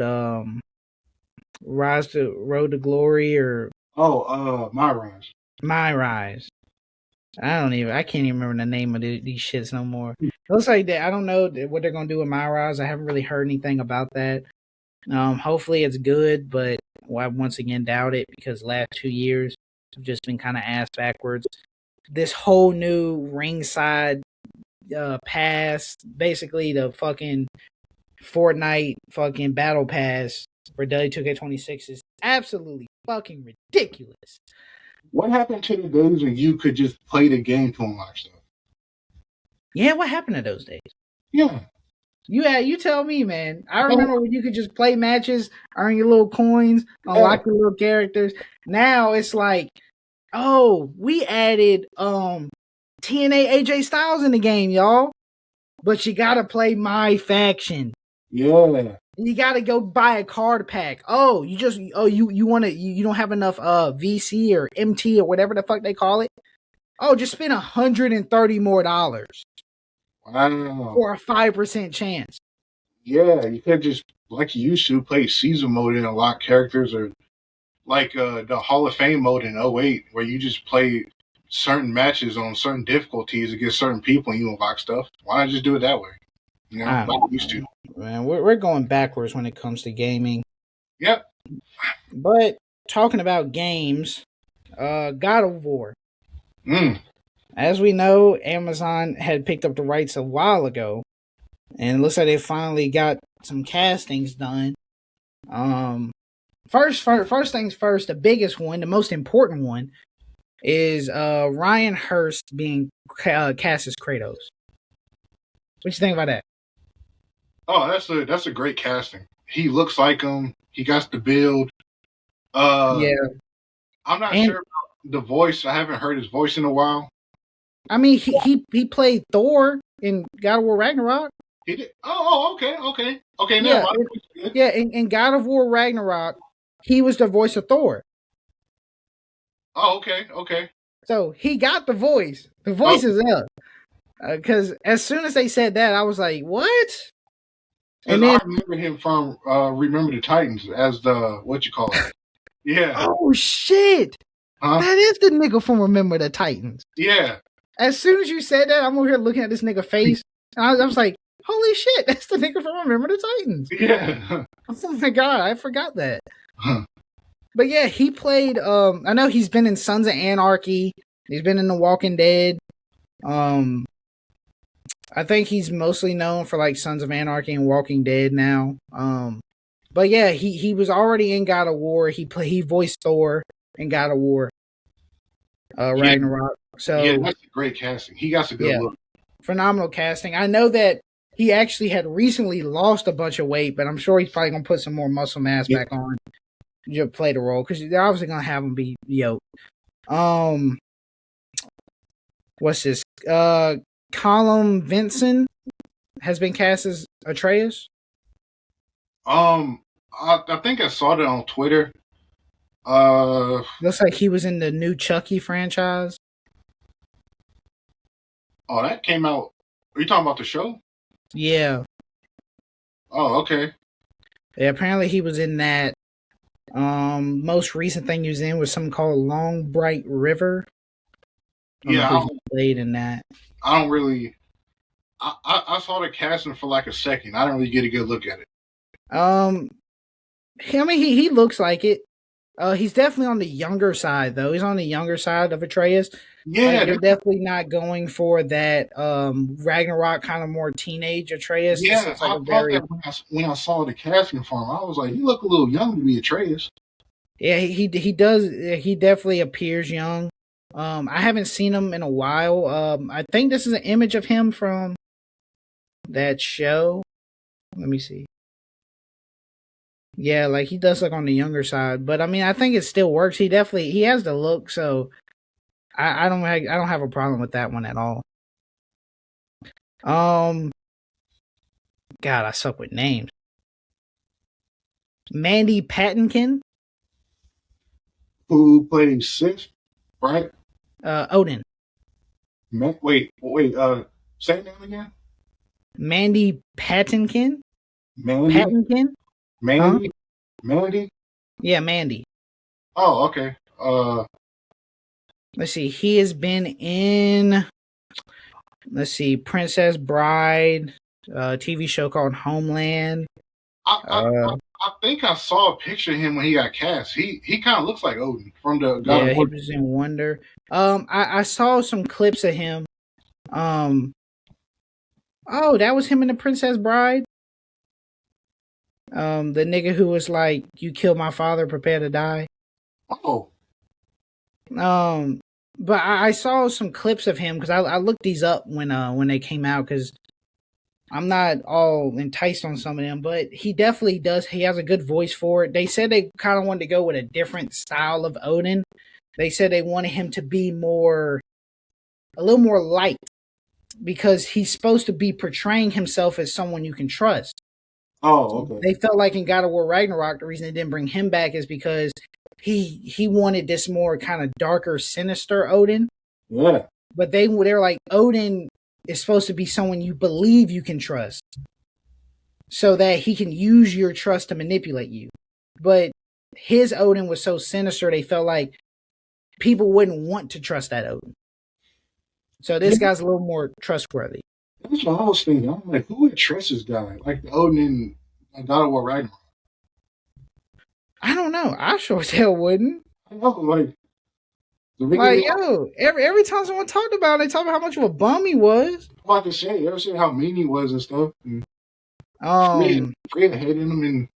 Road to Glory, or My Rise. My Rise. I can't even remember the name of these shits no more. It looks like that. I don't know what they're gonna do with My Rise. I haven't really heard anything about that. Hopefully it's good, but I once again doubt it because last 2 years have just been kind of ass backwards. This whole new ringside pass, basically the fucking Fortnite fucking battle pass for W2K26 is absolutely fucking ridiculous. What happened to the days when you could just play the game to unlock stuff? Yeah, what happened to those days? Yeah. You tell me, man. I remember when you could just play matches, earn your little coins, unlock your little characters. Now it's like, oh, we added TNA AJ Styles in the game, y'all. But you gotta play my faction. Yeah. You gotta go buy a card pack. Oh, you don't have enough VC or MT or whatever the fuck they call it. Oh, just spend $130 more. Wow. For a 5% chance. Yeah, you could just, like you used to, play season mode and unlock characters, or like the Hall of Fame mode in 08, where you just play certain matches on certain difficulties against certain people and you unlock stuff. Why not just do it that way? You know, like you used to. Man, we're going backwards when it comes to gaming. Yep. But talking about games, God of War. As we know, Amazon had picked up the rights a while ago, and it looks like they finally got some castings done. First things first, the biggest one, the most important one, is Ryan Hurst being cast as Kratos. What you think about that? Oh, that's a great casting. He looks like him. He got the build. Yeah. I'm not sure about the voice. I haven't heard his voice in a while. I mean, he played Thor in God of War Ragnarok. He did. Oh, okay. Yeah, in God of War Ragnarok, he was the voice of Thor. Oh, okay. So he got the voice. The voice is up. Because as soon as they said that, I was like, "What?" And then I remember him from Remember the Titans as the what you call it. Yeah. Oh shit! Huh? That is the nigga from Remember the Titans. Yeah. As soon as you said that, I'm over here looking at this nigga face, and I was like, "Holy shit! That's the nigga from Remember the Titans." Yeah. Oh my god, I forgot that. But yeah, he played. I know he's been in Sons of Anarchy. He's been in The Walking Dead. I think he's mostly known for like Sons of Anarchy and Walking Dead now. But yeah, he was already in God of War. He voiced Thor in God of War. Ragnarok. So yeah, that's a great casting. He got a good look. Phenomenal casting. I know that he actually had recently lost a bunch of weight, but I'm sure he's probably gonna put some more muscle mass back on to play the role because they're obviously gonna have him be yoked. What's this? Colin Vincent has been cast as Atreus. I think I saw that on Twitter. Looks like he was in the new Chucky franchise. Oh, that came out. Are you talking about the show? Yeah. Oh, okay. Yeah, apparently he was in that. Most recent thing he was in was something called Long Bright River. I played in that. I don't really. I saw the casting for like a second. I didn't really get a good look at it. I mean, he looks like it. He's definitely on the younger side, though. He's on the younger side of Atreus. Like Yeah, they're definitely not going for that Ragnarok kind of more teenage Atreus. This yeah. looks like I a thought very that when I saw the casting for him, I was like, he looked a little young to be Atreus. yeah, he does, he definitely appears young. I haven't seen him in a while. I think this is an image of him from that show. Let me see. Yeah, like he does look on the younger side, but I mean, I think it still works. He has the look, so I don't have a problem with that one at all. Um, God, I suck with names. Mandy Patinkin, Who plays Sif, right? Odin. Wait. Say that name again. Mandy Patinkin, Mandy, Patinkin, huh? Mandy, Mandy. Yeah, Mandy. Oh, okay. Let's see. He has been in. Let's see, Princess Bride, TV show called Homeland. I, I Uh, I think I saw a picture of him when he got cast. He kind of looks like Odin from the God of yeah, he War. was in Wonder. I saw some clips of him. Um, oh, that was him in the Princess Bride. The nigga who was like, "You killed my father, prepare to die." Oh, Um, but I saw some clips of him because I looked these up when they came out because I'm not all enticed on some of them, but he definitely does. He has a good voice for it. They said they kind of wanted to go with a different style of Odin. They said they wanted him to be a little more light because he's supposed to be portraying himself as someone you can trust. okay. They felt like in God of War Ragnarok, the reason they didn't bring him back is because he wanted this more kind of darker, sinister Odin. Yeah, But they're like Odin is supposed to be someone you believe you can trust, so that he can use your trust to manipulate you. But his Odin was so sinister, they felt like people wouldn't want to trust that Odin. So this yeah. guy's a little more trustworthy. That's what I was thinking. I'm like, who would trust this guy? Like the Odin in God of War Ragnarok. I don't know. I sure as hell wouldn't. I know, like the Like, beginning. yo, every time someone talked about it, they talked about how much of a bum he was. I'm about to say, you ever seen how mean he was and stuff? And Um, Fred hated him, and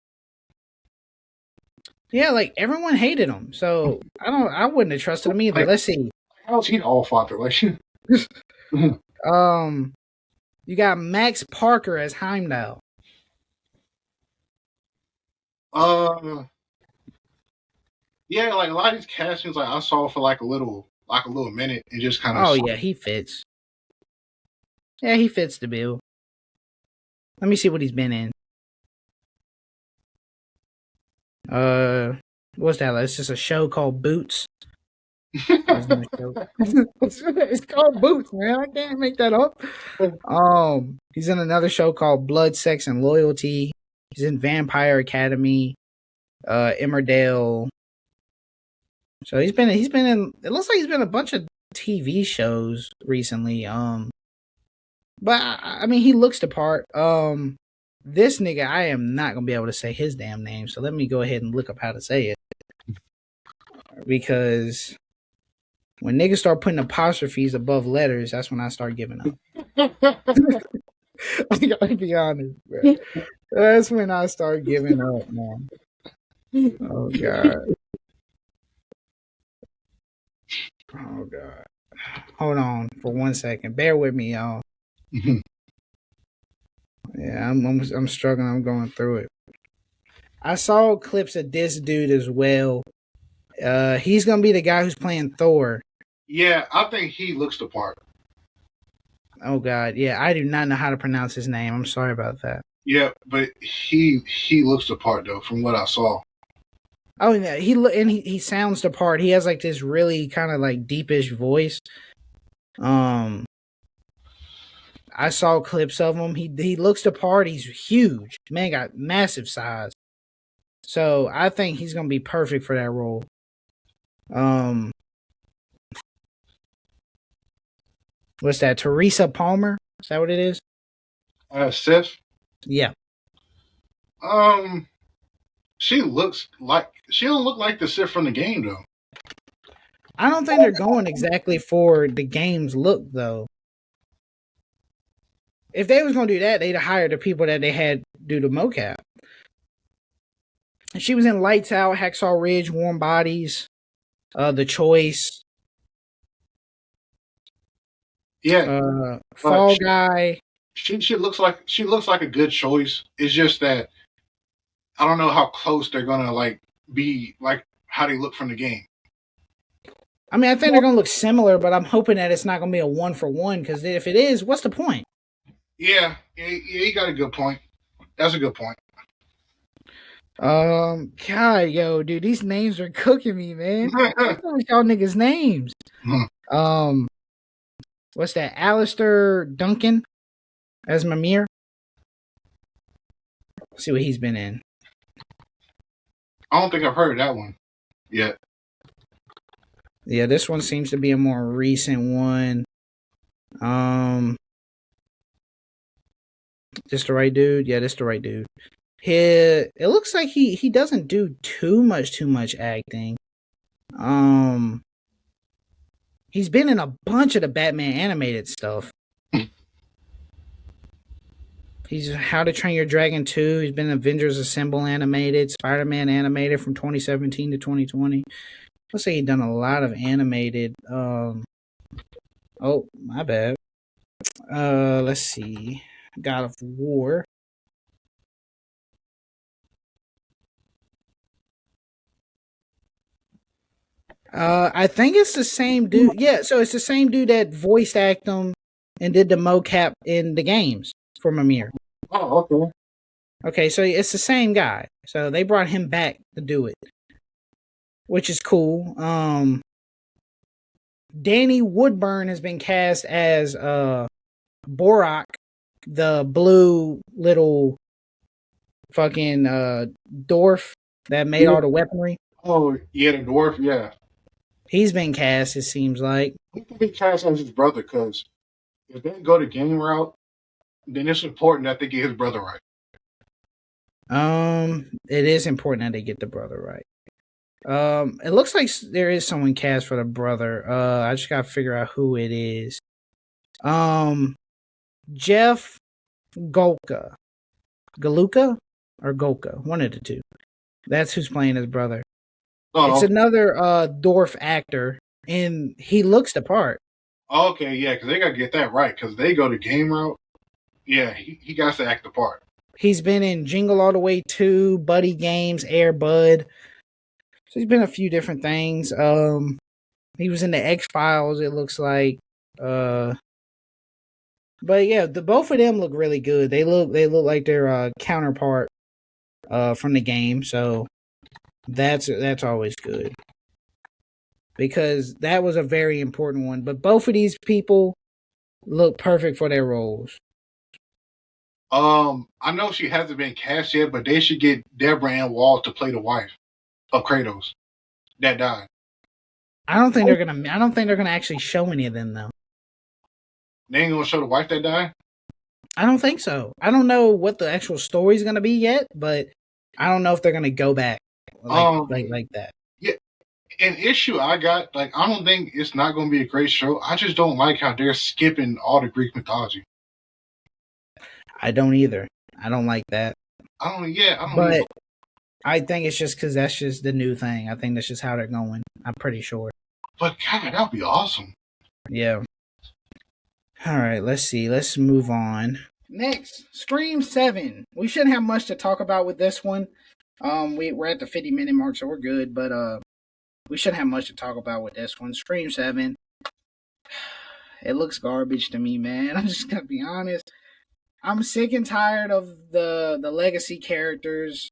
yeah, like everyone hated him. So I wouldn't have trusted him either. like, Let's see. how's he the All Father? Like, Um, you got Max Parker as Heimdall. uh, yeah, like a lot of these castings, like I saw for like a little minute, and just kind of. Oh yeah, he fits. Yeah, he fits the bill. Let me see what he's been in. What's that? It's just a show called Boots. It's called Boots, man. I can't make that up. He's in another show called Blood, Sex, and Loyalty. He's in Vampire Academy, Emmerdale. So he's been in. It looks like he's been in a bunch of TV shows recently. But I mean, he looks the part. This nigga, I am not gonna be able to say his damn name. So let me go ahead and look up how to say it, because when niggas start putting apostrophes above letters, that's when I start giving up. I gotta be honest, bro. That's when I start giving up, man. Oh god. Oh god. Hold on for 1 second. Bear with me, y'all. Yeah, I'm struggling. I'm going through it. I saw clips of this dude as well. He's gonna be the guy who's playing Thor. Yeah, I think he looks the part. Oh god, yeah, I do not know how to pronounce his name. I'm sorry about that. Yeah, but he looks the part though, from what I saw. Oh yeah, he sounds the part. He has like this really kind of like deepish voice. Um, I saw clips of him. He looks the part. He's huge. Man got massive size. So I think he's gonna be perfect for that role. Um, what's that? Teresa Palmer? Is that what it is? Seth. Yeah. She don't look like the Sif from the game though. I don't think they're going exactly for the game's look though. If they was gonna do that, they'd hire the people that they had do the mocap. She was in Lights Out, Hacksaw Ridge, Warm Bodies, The Choice, Yeah, Fall Guy. she looks like a good choice. It's just that I don't know how close they're gonna like be, like how they look from the game. I mean, I think they're gonna look similar, but I'm hoping that it's not gonna be a 1-for-1. Because if it is, what's the point? Yeah, you got a good point. That's a good point. God, yo, dude, these names are cooking me, man. What's with y'all niggas' names? What's that? Alistair Duncan as Mimir. Let's see what he's been in. I don't think I've heard that one yet. Yeah, this one seems to be a more recent one. Just the right dude? Yeah, this the right dude. It looks like he doesn't do too much acting. He's been in a bunch of the Batman animated stuff. He's How to Train Your Dragon 2. He's been in Avengers Assemble animated, Spider-Man animated from 2017 to 2020. Let's say he's done a lot of animated. Oh, my bad. Let's see. God of War. I think it's the same dude. Yeah, so it's the same dude that voiced act them and did the mocap in the games for Mimir. Oh, okay. Okay, so it's the same guy. So they brought him back to do it, which is cool. Danny Woodburn has been cast as Borak, the blue little fucking dwarf that made all the weaponry. Oh, yeah, the dwarf, yeah. He's been cast, it seems like. He can be cast as his brother, because if they go the game route, then it's important that they get his brother right. It is important that they get the brother right. It looks like there is someone cast for the brother. I just gotta figure out who it is. Jeff Galuka or Golka, one of the two. That's who's playing his brother. Oh. It's another dwarf actor, and he looks the part. Okay, yeah, because they gotta get that right, because they go the game route. Yeah, he got to act the part. He's been in Jingle All the Way 2, Buddy Games, Air Bud. So he's been a few different things. He was in the X-Files, it looks like. But yeah, both of them look really good. They look like their counterpart from the game. So that's always good, because that was a very important one. But both of these people look perfect for their roles. I know she hasn't been cast yet, but they should get Deborah Ann Wall to play the wife of Kratos that died. I don't think they're gonna actually show any of them though. They ain't gonna show the wife that died? I don't think so. I don't know what the actual story's gonna be yet, but I don't know if they're gonna go back like that. Yeah, an issue I got, like, I don't think it's not gonna be a great show. I just don't like how they're skipping all the Greek mythology. I don't either. I don't like that. But I think it's just because that's just the new thing. I think that's just how they're going. I'm pretty sure. But God, that'd be awesome. Yeah. All right, let's see. Let's move on. Next, Scream 7. We shouldn't have much to talk about with this one. We're at the 50-minute mark, so we're good. But we shouldn't have much to talk about with this one. Scream 7. It looks garbage to me, man. I'm just gonna be honest. I'm sick and tired of the legacy characters.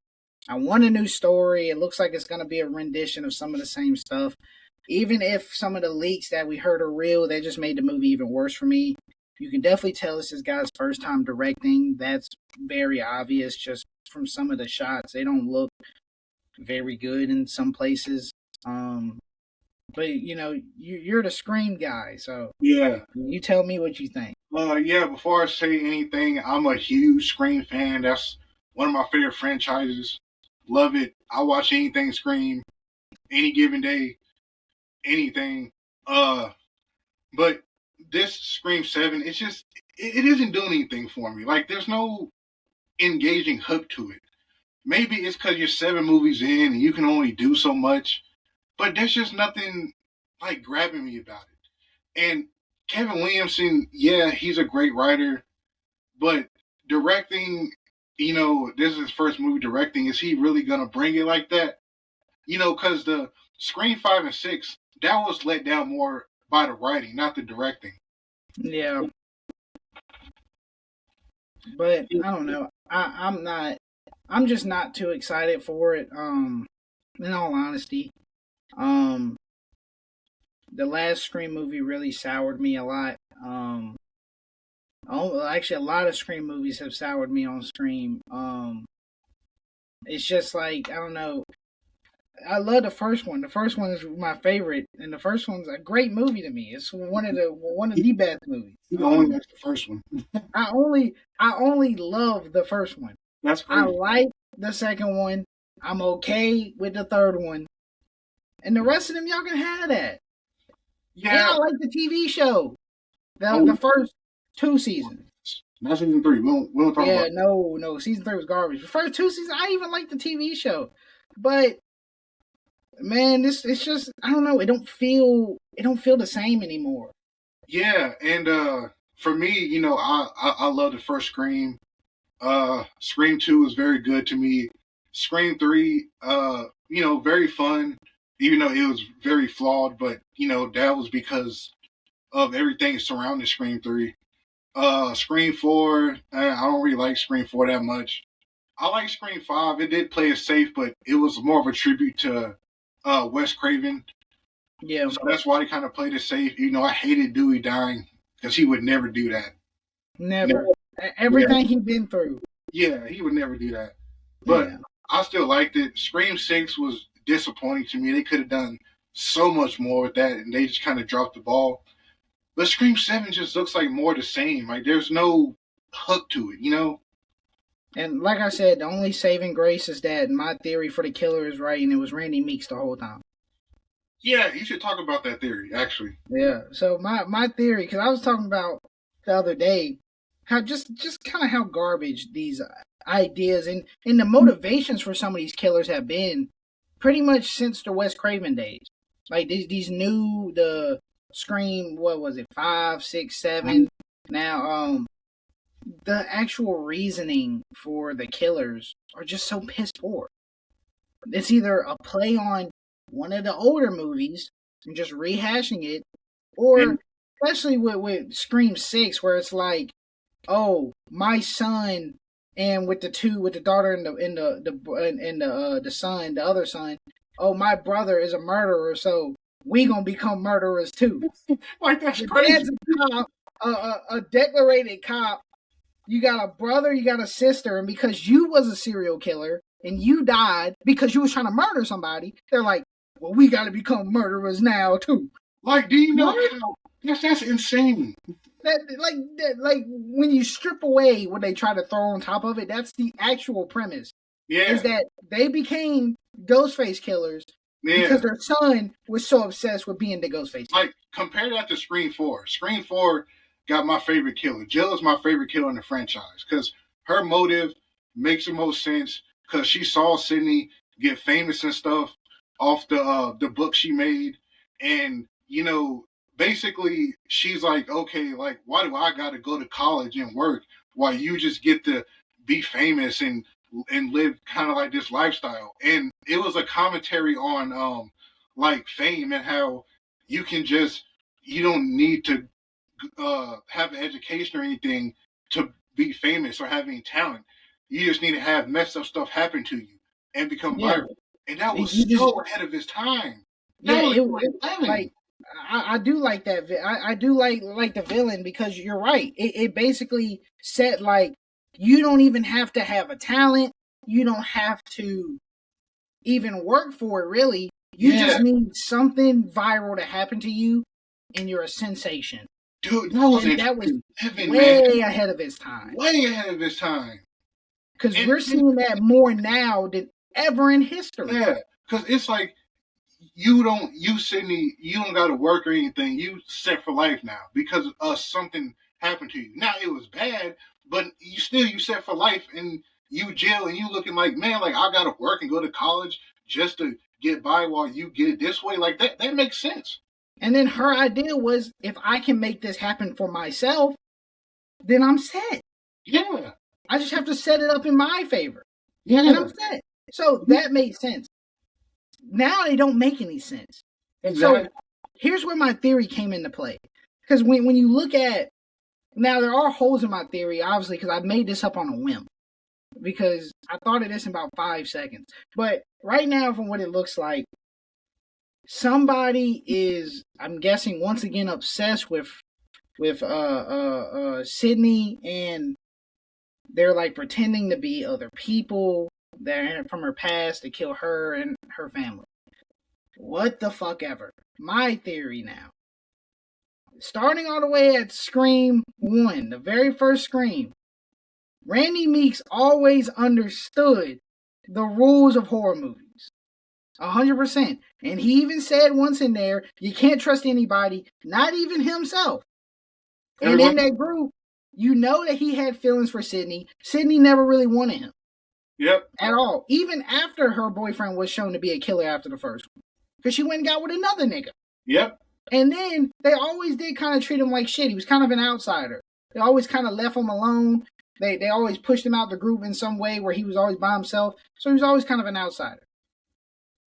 I want a new story. It looks like it's going to be a rendition of some of the same stuff. Even if some of the leaks that we heard are real, they just made the movie even worse for me. You can definitely tell this is guy's first time directing. That's very obvious just from some of the shots. They don't look very good in some places. But, you know, you're the Scream guy, so yeah, you tell me what you think. Yeah, before I say anything, I'm a huge Scream fan. That's one of my favorite franchises. Love it. I watch anything Scream any given day. anything. But this Scream 7, it isn't doing anything for me. Like, there's no engaging hook to it. Maybe it's because you're 7 movies in and you can only do so much, but there's just nothing like grabbing me about it. And Kevin Williamson, yeah, he's a great writer, but directing, this is his first movie directing. Is he really gonna bring it like that? Because the Scream 5 and 6, that was let down more by the writing, not the directing. Yeah. But I don't know. I'm just not too excited for it. In all honesty. The last Scream movie really soured me a lot. Actually, a lot of Scream movies have soured me on Scream. It's just like, I don't know. I love the first one. The first one is my favorite, and the first one's a great movie to me. It's one of the best movies. You only like the first one. I only love the first one. That's great. I like the second one. I'm okay with the third one, and the rest of them y'all can have that. Yeah, I like the TV show. The first 2 seasons. Not season 3. We don't talk about. Yeah, no. Season 3 was garbage. The first 2 seasons, I even like the TV show, but man, it's just, I don't know. It don't feel the same anymore. Yeah, and for me, I love the first Scream. Scream 2 is very good to me. Scream 3, very fun, even though it was very flawed, but that was because of everything surrounding Scream 3. Scream 4, I don't really like Scream 4 that much. I like Scream 5. It did play it safe, but it was more of a tribute to Wes Craven. Yeah. So that's why they kind of played it safe. I hated Dewey dying because he would never do that. Never. Everything he'd been through. Yeah, he would never do that. But I still liked it. Scream 6 was disappointing to me. They could have done so much more with that, and they just kind of dropped the ball. But Scream 7 just looks like more the same. Like, there's no hook to it, And like I said, the only saving grace is that my theory for the killer is right, and it was Randy Meeks the whole time. Yeah, you should talk about that theory, actually. Yeah, so my theory, because I was talking about the other day, how just kind of how garbage these ideas and the motivations for some of these killers have been pretty much since the Wes Craven days. Like, these new, the Scream, what was it, 5, 6, 7. Now, the actual reasoning for the killers are just so piss poor. It's either a play on one of the older movies and just rehashing it, or especially with Scream 6, where it's like, oh, my son, and with the daughter and the son, the other son, oh, my brother is a murderer, so we gonna become murderers too. Like, that's crazy. Dad's a cop, a declarated cop. You got a brother, you got a sister, and because you was a serial killer and you died because you was trying to murder somebody, they're like, well, we got to become murderers now too. Like, do you know how? That's insane. Like when you strip away what they try to throw on top of it, that's the actual premise. Yeah, is that they became Ghostface killers because their son was so obsessed with being the Ghostface killer. Like, compare that to Scream 4. Scream 4 got my favorite killer. Jill is my favorite killer in the franchise because her motive makes the most sense because she saw Sydney get famous and stuff off the book she made, and basically she's like, okay, like, why do I got to go to college and work while you just get to be famous and live kind of like this lifestyle? And it was a commentary on like fame and how you don't need to have an education or anything to be famous or have any talent. You just need to have messed up stuff happen to you and become viral. And that was so ahead of his time. Like, I do like that. I do like the villain because you're right. It basically said, like, you don't even have to have a talent. You don't have to even work for it, really. You just need something viral to happen to you, and you're a sensation. Dude, that was way ahead of its time. Way ahead of its time. Because we're seeing that more now than ever in history. Yeah, because it's like, Sydney, you don't got to work or anything. You set for life now because something happened to you. Now it was bad, but you set for life, and you jail, and you looking like, man, like I got to work and go to college just to get by while you get it this way. Like that makes sense. And then her idea was, if I can make this happen for myself, then I'm set. Yeah. I just have to set it up in my favor. Yeah. And I'm set. So that made sense. Now they don't make any sense. Exactly. So here's where my theory came into play. Because when you look at, now there are holes in my theory, obviously, because I made this up on a whim. Because I thought of this in about 5 seconds. But right now, from what it looks like, somebody is, I'm guessing, once again obsessed with Sydney, and they're like pretending to be other people that are from her past to kill her and her family. What the fuck ever. My theory now. Starting all the way at Scream 1, the very first Scream, Randy Meeks always understood the rules of horror movies. 100%. And he even said once in there, you can't trust anybody, not even himself. And in that group, you know that he had feelings for Sydney. Sydney never really wanted him. Yep. At all. Even after her boyfriend was shown to be a killer after the first one. Because she went and got with another nigga. Yep. And then they always did kind of treat him like shit. He was kind of an outsider. They always kind of left him alone. They always pushed him out the group in some way where he was always by himself. So he was always kind of an outsider.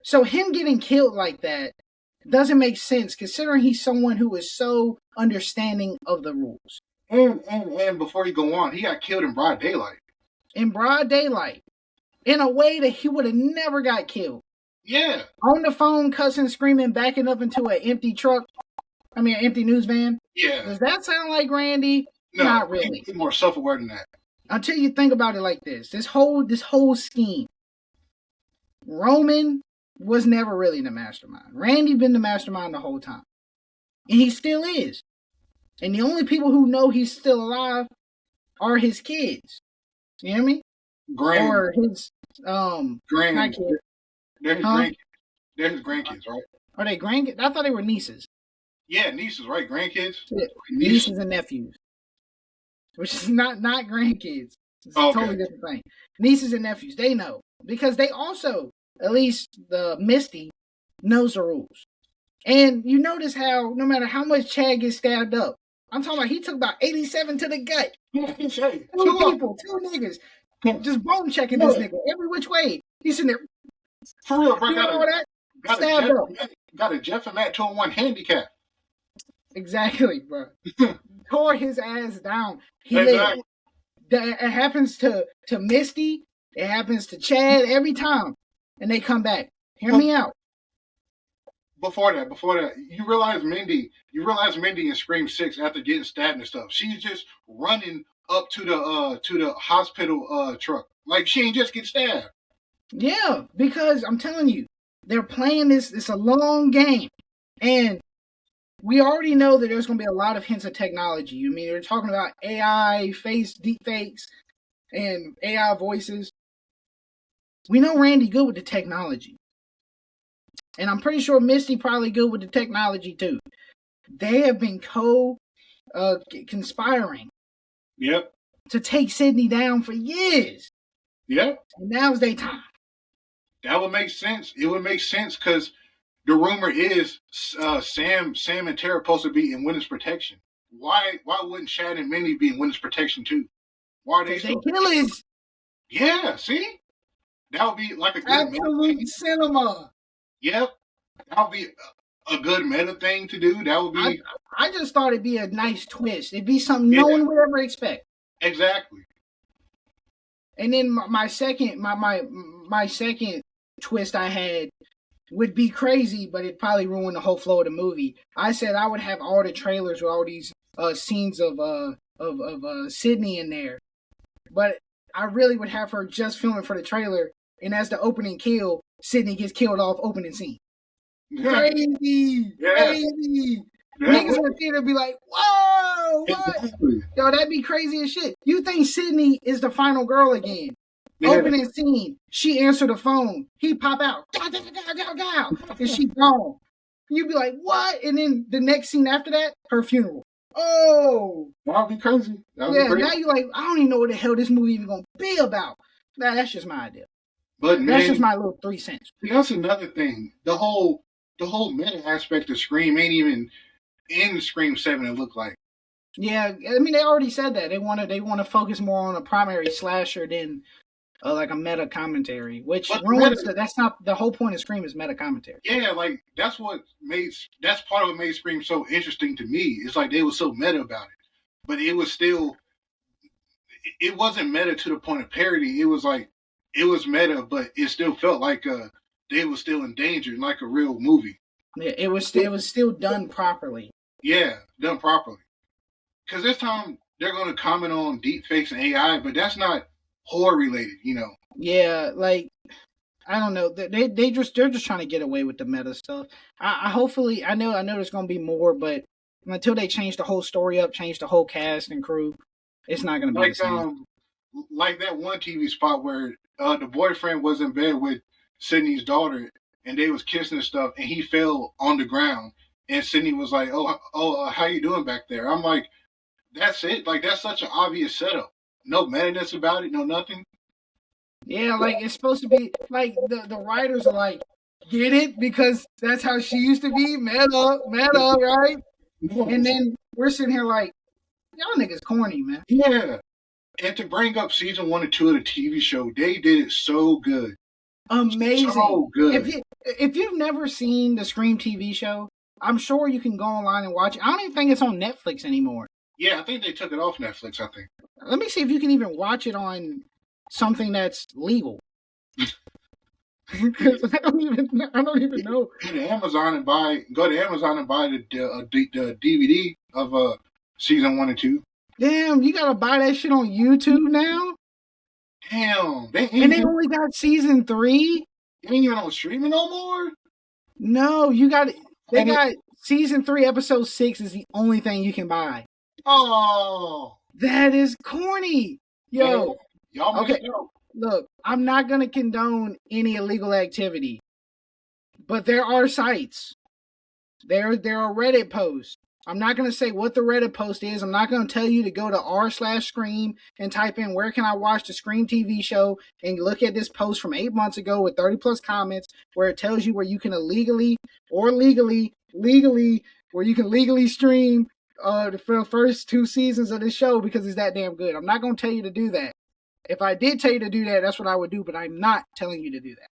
So him getting killed like that doesn't make sense, considering he's someone who is so understanding of the rules. And before you go on, he got killed in broad daylight. In broad daylight. In a way that he would have never got killed. Yeah. On the phone, cussing, screaming, backing up into an empty truck. I mean, an empty news van. Yeah. Does that sound like Randy? No, not really. He's more self-aware than that. Until you think about it like this. This whole scheme. Roman was never really the mastermind. Randy been the mastermind the whole time. And he still is. And the only people who know he's still alive are his kids. You hear me? Or his not kids. They're his grandkids. They're his grandkids, right? Are they grandkids? I thought they were nieces. Yeah, nieces, right? Grandkids? Yeah. Nieces and nephews. Which is not grandkids. It's a totally different thing. Nieces and nephews, they know. Because they also, at least the Misty, knows the rules. And you notice how, no matter how much Chad gets stabbed up, I'm talking about he took about 87 to the gut. Two people, two niggas, just bone checking this nigga every which way. He's in there. For real, bro. Got a Jeff and Matt 2-1 handicap. Exactly, bro. Tore his ass down. He lived. It happens to Misty. It happens to Chad every time. And they come back. Hear me out. Before that, you realize Mindy in Scream 6 after getting stabbed and stuff. She's just running up to the hospital truck. Like she ain't just get stabbed. Yeah, because I'm telling you, they're playing this. It's a long game. And we already know that there's going to be a lot of hints of technology. I mean, they're talking about AI, deepfakes, and AI voices. We know Randy good with the technology. And I'm pretty sure Misty probably good with the technology too. They have been conspiring. Yep. To take Sydney down for years. Yep. And now's their time. That would make sense. It would make sense because the rumor is Sam and Tara supposed to be in witness protection. Why wouldn't Chad and Mindy be in witness protection too? Why are they so killers? Yeah, see? That would be like a good absolute cinema. Yep. That would be a good meta thing to do. That would be I just thought it'd be a nice twist. It'd be something no one would ever expect. Exactly. And then my second twist I had would be crazy, but it'd probably ruin the whole flow of the movie. I said I would have all the trailers with all these scenes of Sydney in there, but I really would have her just filming for the trailer, and as the opening kill, Sydney gets killed off opening scene. Crazy, crazy. Niggas in the theater be like, "Whoa, what? Yo, that'd be crazy as shit." You think Sydney is the final girl again? Opening scene, she answered the phone. He pop out, and she gone. You'd be like, what? And then the next scene after that, her funeral. Oh, that'd be crazy. Now you're like, I don't even know what the hell this movie even gonna be about. Nah, that's just my idea. But man, that's just my little 3 cents. That's another thing. The whole meta aspect of Scream ain't even in Scream 7. It looked like. Yeah, I mean they already said that they want to focus more on a primary slasher than like a meta commentary, which ruins that's not the whole point of Scream is meta commentary. Yeah, like that's part of what made Scream so interesting to me. It's like they were so meta about it, but it was still, it wasn't meta to the point of parody. It was like, it was meta, but it still felt like they were still in danger, like a real movie. Yeah, it was still done properly. Yeah, done properly. Because this time they're going to comment on deepfakes and AI, but that's not horror related, you know. Yeah, like I don't know. They're just trying to get away with the meta stuff. I hopefully I know there's going to be more, but until they change the whole story up, change the whole cast and crew, it's not going to be the same. Like that one TV spot where the boyfriend was in bed with Sydney's daughter and they was kissing and stuff, and he fell on the ground, and Sydney was like, "Oh, how you doing back there?" I'm like, that's it. Like that's such an obvious setup. No meta-ness about it. No nothing. Yeah, like it's supposed to be like the writers are like, get it because that's how she used to be, meta, right? Yes. And then we're sitting here like, y'all niggas corny, man. Yeah. And to bring up season 1 and 2 of the TV show, they did it so good. Amazing. So good. If you've never seen the Scream TV show, I'm sure you can go online and watch it. I don't even think it's on Netflix anymore. Yeah, I think they took it off Netflix, I think. Let me see if you can even watch it on something that's legal. I don't even know. Go to Amazon and buy the DVD of season 1 and 2. Damn, you gotta buy that shit on YouTube now? Damn. They only got season 3? It ain't even on streaming no more? No, they got season 3, episode 6 is the only thing you can buy. Oh. That is corny. Yo. Y'all okay. Look, I'm not gonna condone any illegal activity. But there are sites. There are Reddit posts. I'm not going to say what the Reddit post is. I'm not going to tell you to go to r/Scream and type in where can I watch the Scream TV show and look at this post from 8 months ago with 30 plus comments where it tells you where you can legally stream for the first 2 seasons of the show because it's that damn good. I'm not going to tell you to do that. If I did tell you to do that, that's what I would do, but I'm not telling you to do that.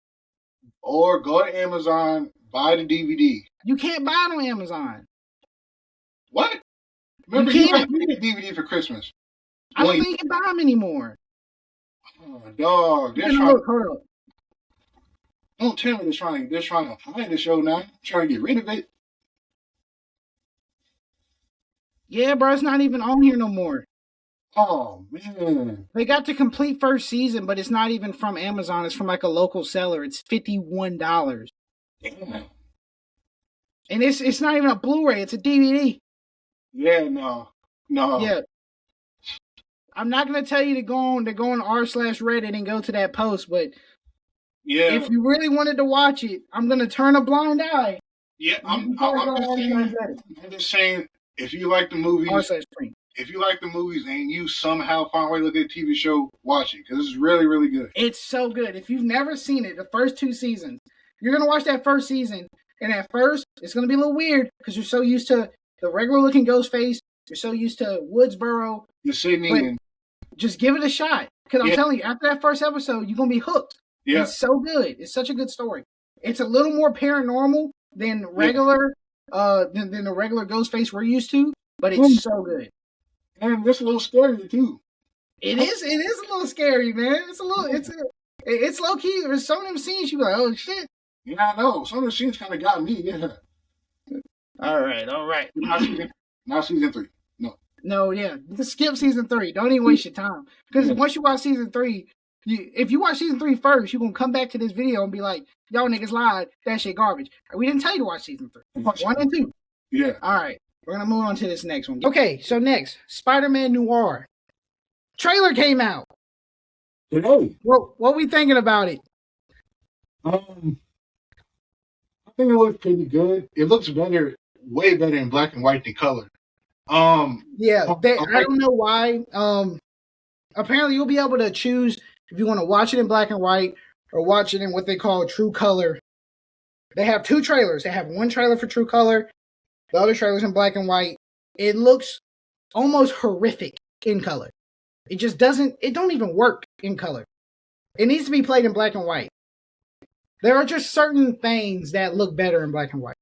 Or go to Amazon, buy the DVD. You can't buy it on Amazon. What? Remember, you got the DVD for Christmas. I don't think you can buy them anymore. Oh, dog. Hold up. Don't tell me they're trying to hide the show now. Trying to get rid of it. Yeah, bro, it's not even on here no more. Oh, man. They got the complete first season, but it's not even from Amazon. It's from like a local seller. It's $51. Damn. And it's not even a Blu-ray. It's a DVD. Yeah, no. Yeah. I'm not going to tell you to go on r/Reddit and go to that post, but yeah, if you really wanted to watch it, I'm going to turn a blind eye. Yeah, I'm just saying, if you like the movies, if you like the movies and you somehow find a way to look at a TV show, watch it because it's really, really good. It's so good. If you've never seen it, the first 2 seasons, you're going to watch that first season, and at first, it's going to be a little weird because you're so used to the regular-looking Ghostface. You're so used to Woodsboro. You're sitting just give it a shot. Because I'm telling you, after that first episode, you're going to be hooked. Yeah. It's so good. It's such a good story. It's a little more paranormal than regular, than the regular Ghostface we're used to, but it's so good. And it's a little scary, too. It is a little scary, man. It's low key. There's some of them scenes you be like, oh, shit. Yeah, I know. Some of the scenes kind of got me, yeah. All right. Not season 3. No, yeah. Just skip season 3. Don't even waste your time. Because once you watch season 3, if you watch season 3 first, you're going to come back to this video and be like, y'all niggas lied. That shit garbage. We didn't tell you to watch season 3. 1 and 2. Yeah. All right. We're going to move on to this next one. Okay, so next, Spider-Man Noir. Trailer came out. Today, What we thinking about it? um, I think it looks pretty good. It looks better, way better in black and white than color. Yeah, I I like. don't know why. Apparently you'll be able to choose if you want to watch it in black and white or watch it in what they call true color. They have two trailers. They have one trailer for true color, the other trailer's in black and white. It looks almost horrific in color. It just doesn't. It don't even work in color. It needs to be played in black and white. There are just certain things that look better in black and white.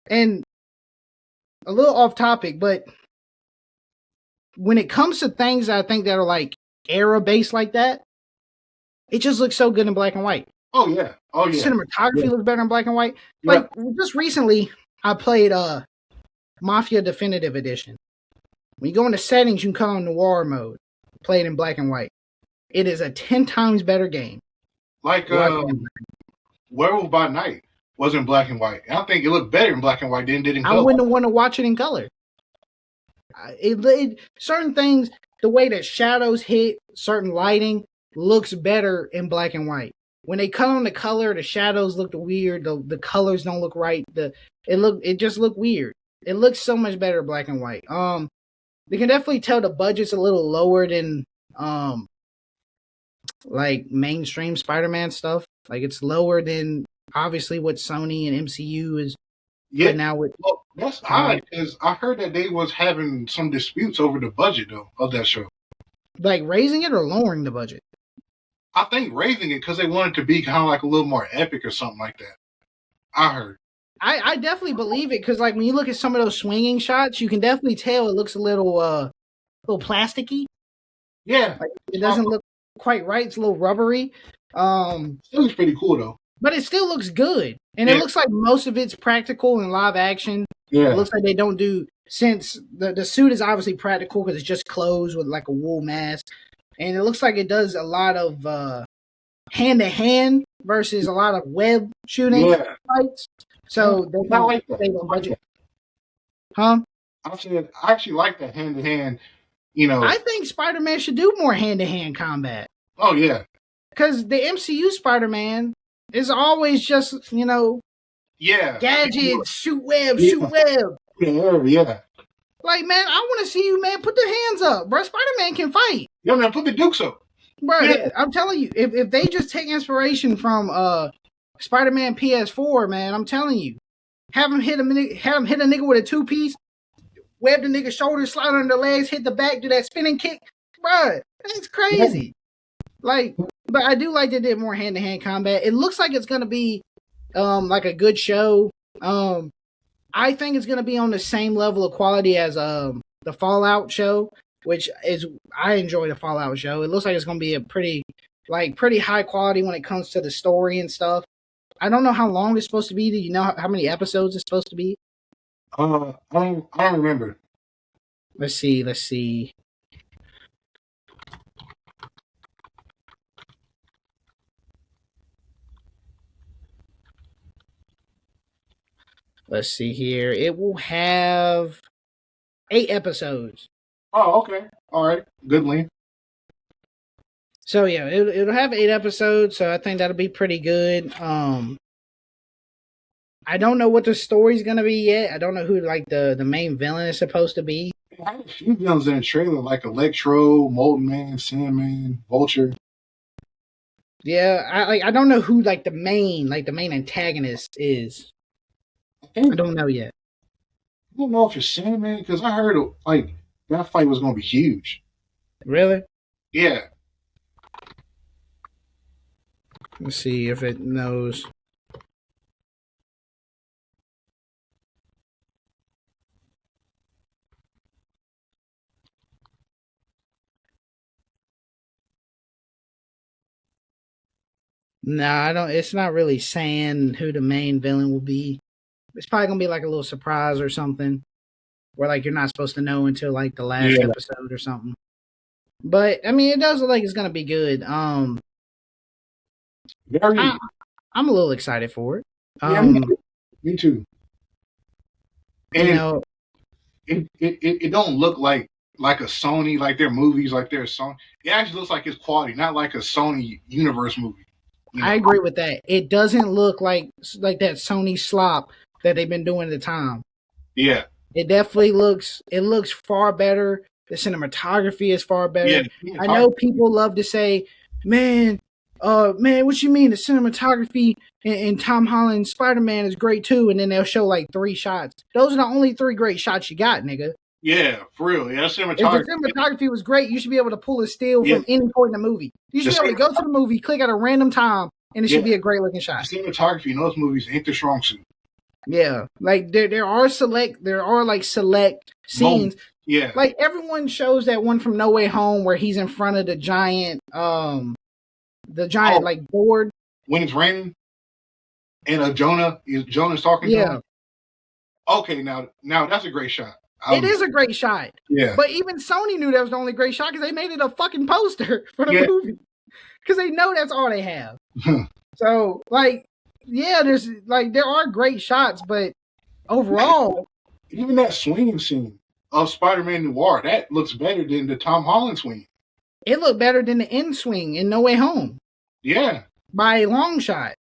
And a little off topic, but when it comes to things I think that are like era based like that, it just looks so good in black and white. Oh yeah, oh yeah, Cinematography yeah, looks better in black and white. yeah. Like just recently, I played Mafia Definitive Edition. When you go into settings, you can come on noir mode, play it in black and white. It is a 10 times better game. Like Werewolf by Night was in black and white. And I think it looked better in black and white than it did in I color. wouldn't want to watch it in color. Certain things, the way that shadows hit, certain lighting looks better in black and white. When they cut on the color, the shadows look weird. The colors don't look right. It just looked weird. It looks so much better in black and white. You can definitely tell the budget's a little lower than like mainstream Spider-Man stuff. Like it's lower than obviously what Sony and MCU is putting out with. Well, that's odd because I heard that they was having some disputes over the budget though of that show. Like raising it or lowering the budget? I think raising it because they wanted to be kind of like a little more epic or something like that. I heard. I definitely believe it because like when you look at some of those swinging shots, you can definitely tell it looks a little plasticky. Yeah, like it doesn't look quite right. It's a little rubbery. It looks pretty cool though. But it still looks good, and it looks like most of it's practical and live action. Yeah, it looks like they don't do since the suit is obviously practical because it's just clothes with like a wool mask, and it looks like it does a lot of hand to hand versus a lot of web shooting fights. So they I like that. save on budget. Huh? I actually like that hand to hand. You know, I think Spider-Man should do more hand to hand combat. Oh yeah, because the MCU Spider-Man is always just gadgets, shoot web. Yeah. Like, man, I want to see you, man. Put the hands up, bro. Spider-Man can fight. Yeah, man, put the dukes up, bro. Yeah. I'm telling you, if they just take inspiration from Spider-Man PS4, man, I'm telling you, have him hit a nigga with a 2-piece, web the nigga's shoulders, slide under the legs, hit the back, do that spinning kick, bro. That's crazy. Like, but I do like they did more hand-to-hand combat. It looks like it's gonna be like a good show. I think it's gonna be on the same level of quality as the Fallout show, which is I enjoy the Fallout show. It looks like it's gonna be a pretty high quality when it comes to the story and stuff. I don't know how long it's supposed to be. Do you know how many episodes it's supposed to be? I don't remember. Let's see. Let's see here. It will have 8 episodes. Oh, okay. All right. Good length. So yeah, it'll have 8 episodes, so I think that'll be pretty good. I don't know what the story's gonna be yet. I don't know who like the main villain is supposed to be. I had a few villains in the trailer, like Electro, Molten Man, Sandman, Vulture. Yeah, I don't know who like the main antagonist is. I don't know yet. I don't know if it's Sandman because I heard like that fight was gonna be huge. Really? Yeah. Let's see if it knows. Nah, I don't. It's not really saying who the main villain will be. It's probably gonna be like a little surprise or something, where like you're not supposed to know until like the last episode or something. But I mean, it does look like it's gonna be good. I'm a little excited for it. Me too. And it don't look like like a Sony, like their movies, like their Sony. It actually looks like it's quality, not like a Sony Universe movie. You I know? agree with that. It doesn't look like that Sony slop that they've been doing at the time. Yeah. It definitely looks far better. The cinematography is far better. Yeah. I know people love to say, man, what you mean the cinematography in Tom Holland's Spider-Man is great too, and then they'll show like 3 shots. Those are the only 3 great shots you got, nigga. Yeah, for real. Yeah, If the cinematography. cinematography was great, you should be able to pull a steal from any point in the movie. You should be able to go to the movie, click at a random time, and it should be a great looking shot. The cinematography in those movies ain't the strong suit. Yeah, like there are select scenes. Yeah, like everyone shows that one from No Way Home where he's in front of the giant like board when it's raining, and Jonah's talking to him. Okay, now that's a great shot. It is a great shot. Yeah, but even Sony knew that was the only great shot because they made it a fucking poster for the movie because they know that's all they have. So like. Yeah, there are great shots, but overall, even that swinging scene of Spider-Man Noir that looks better than the Tom Holland swing. It looked better than the end swing in No Way Home. Yeah, by a long shot.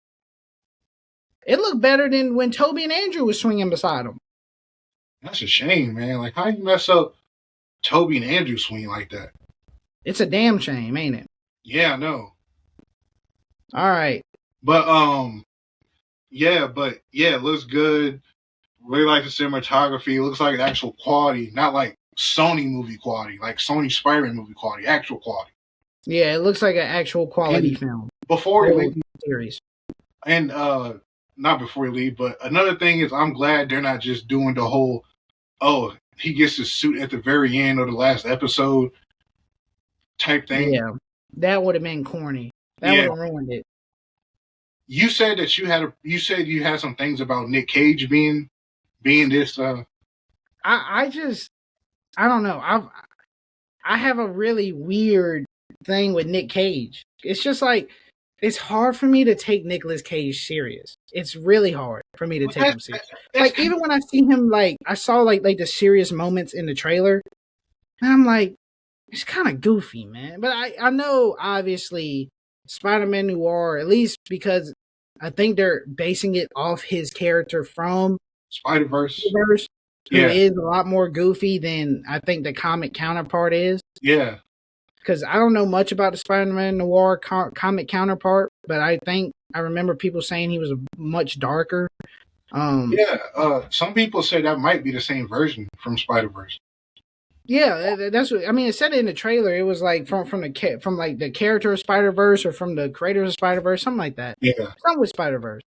It looked better than when Toby and Andrew was swinging beside him. That's a shame, man. Like, how you mess up Toby and Andrew swing like that? It's a damn shame, ain't it? Yeah, I know. All right, but it looks good. Really like the cinematography. It looks like an actual quality, not like Sony movie quality, like Sony Spider-Man movie quality, actual quality. Yeah, it looks like an actual quality film. Before we leave, series. And not before we leave, but another thing is I'm glad they're not just doing the whole, oh, he gets his suit at the very end or the last episode type thing. Yeah, that would have been corny. That would have ruined it. You said that you had some things about Nick Cage being this. I don't know. I have a really weird thing with Nick Cage. It's just like it's hard for me to take Nicolas Cage serious. It's really hard for me to take him serious. Like even when I see him, like I saw like the serious moments in the trailer, and I'm like, it's kind of goofy, man. But I know obviously Spider-Man Noir, at least because I think they're basing it off his character from Spider-Verse, who is a lot more goofy than I think the comic counterpart is. Yeah. Because I don't know much about the Spider-Man Noir comic counterpart, but I think I remember people saying he was much darker. Some people say that might be the same version from Spider-Verse. Yeah, that's what I mean. It said it in the trailer. It was like from like the character of Spider-Verse or from the creators of Spider-Verse, something like that. Yeah, something with Spider-Verse.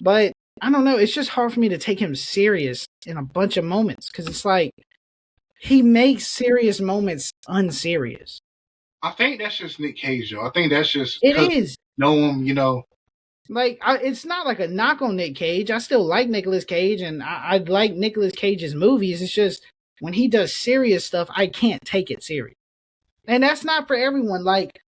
But I don't know. It's just hard for me to take him serious in a bunch of moments because it's like he makes serious moments unserious. I think that's just Nick Cage, though. I think that's just it is. Know him, you know. Like it's not like a knock on Nick Cage. I still like Nicolas Cage, and I like Nicolas Cage's movies. It's just when he does serious stuff, I can't take it serious, and that's not for everyone. Like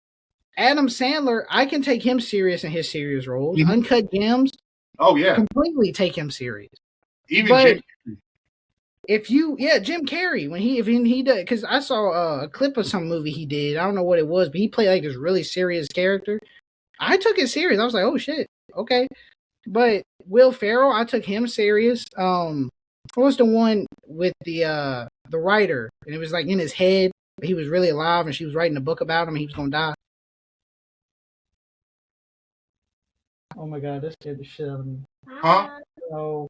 Adam Sandler, I can take him serious in his serious roles. Mm-hmm. Uncut Gems, oh yeah, completely take him serious. Even Jim Carrey when he does, because I saw a clip of some movie he did. I don't know what it was, but he played like this really serious character. I took it serious. I was like, oh shit, okay. But Will Ferrell, I took him serious. What was the one with the writer, and it was like in his head, but he was really alive, and she was writing a book about him, and he was gonna die. Oh my god, that scared the shit out of me. Huh? So,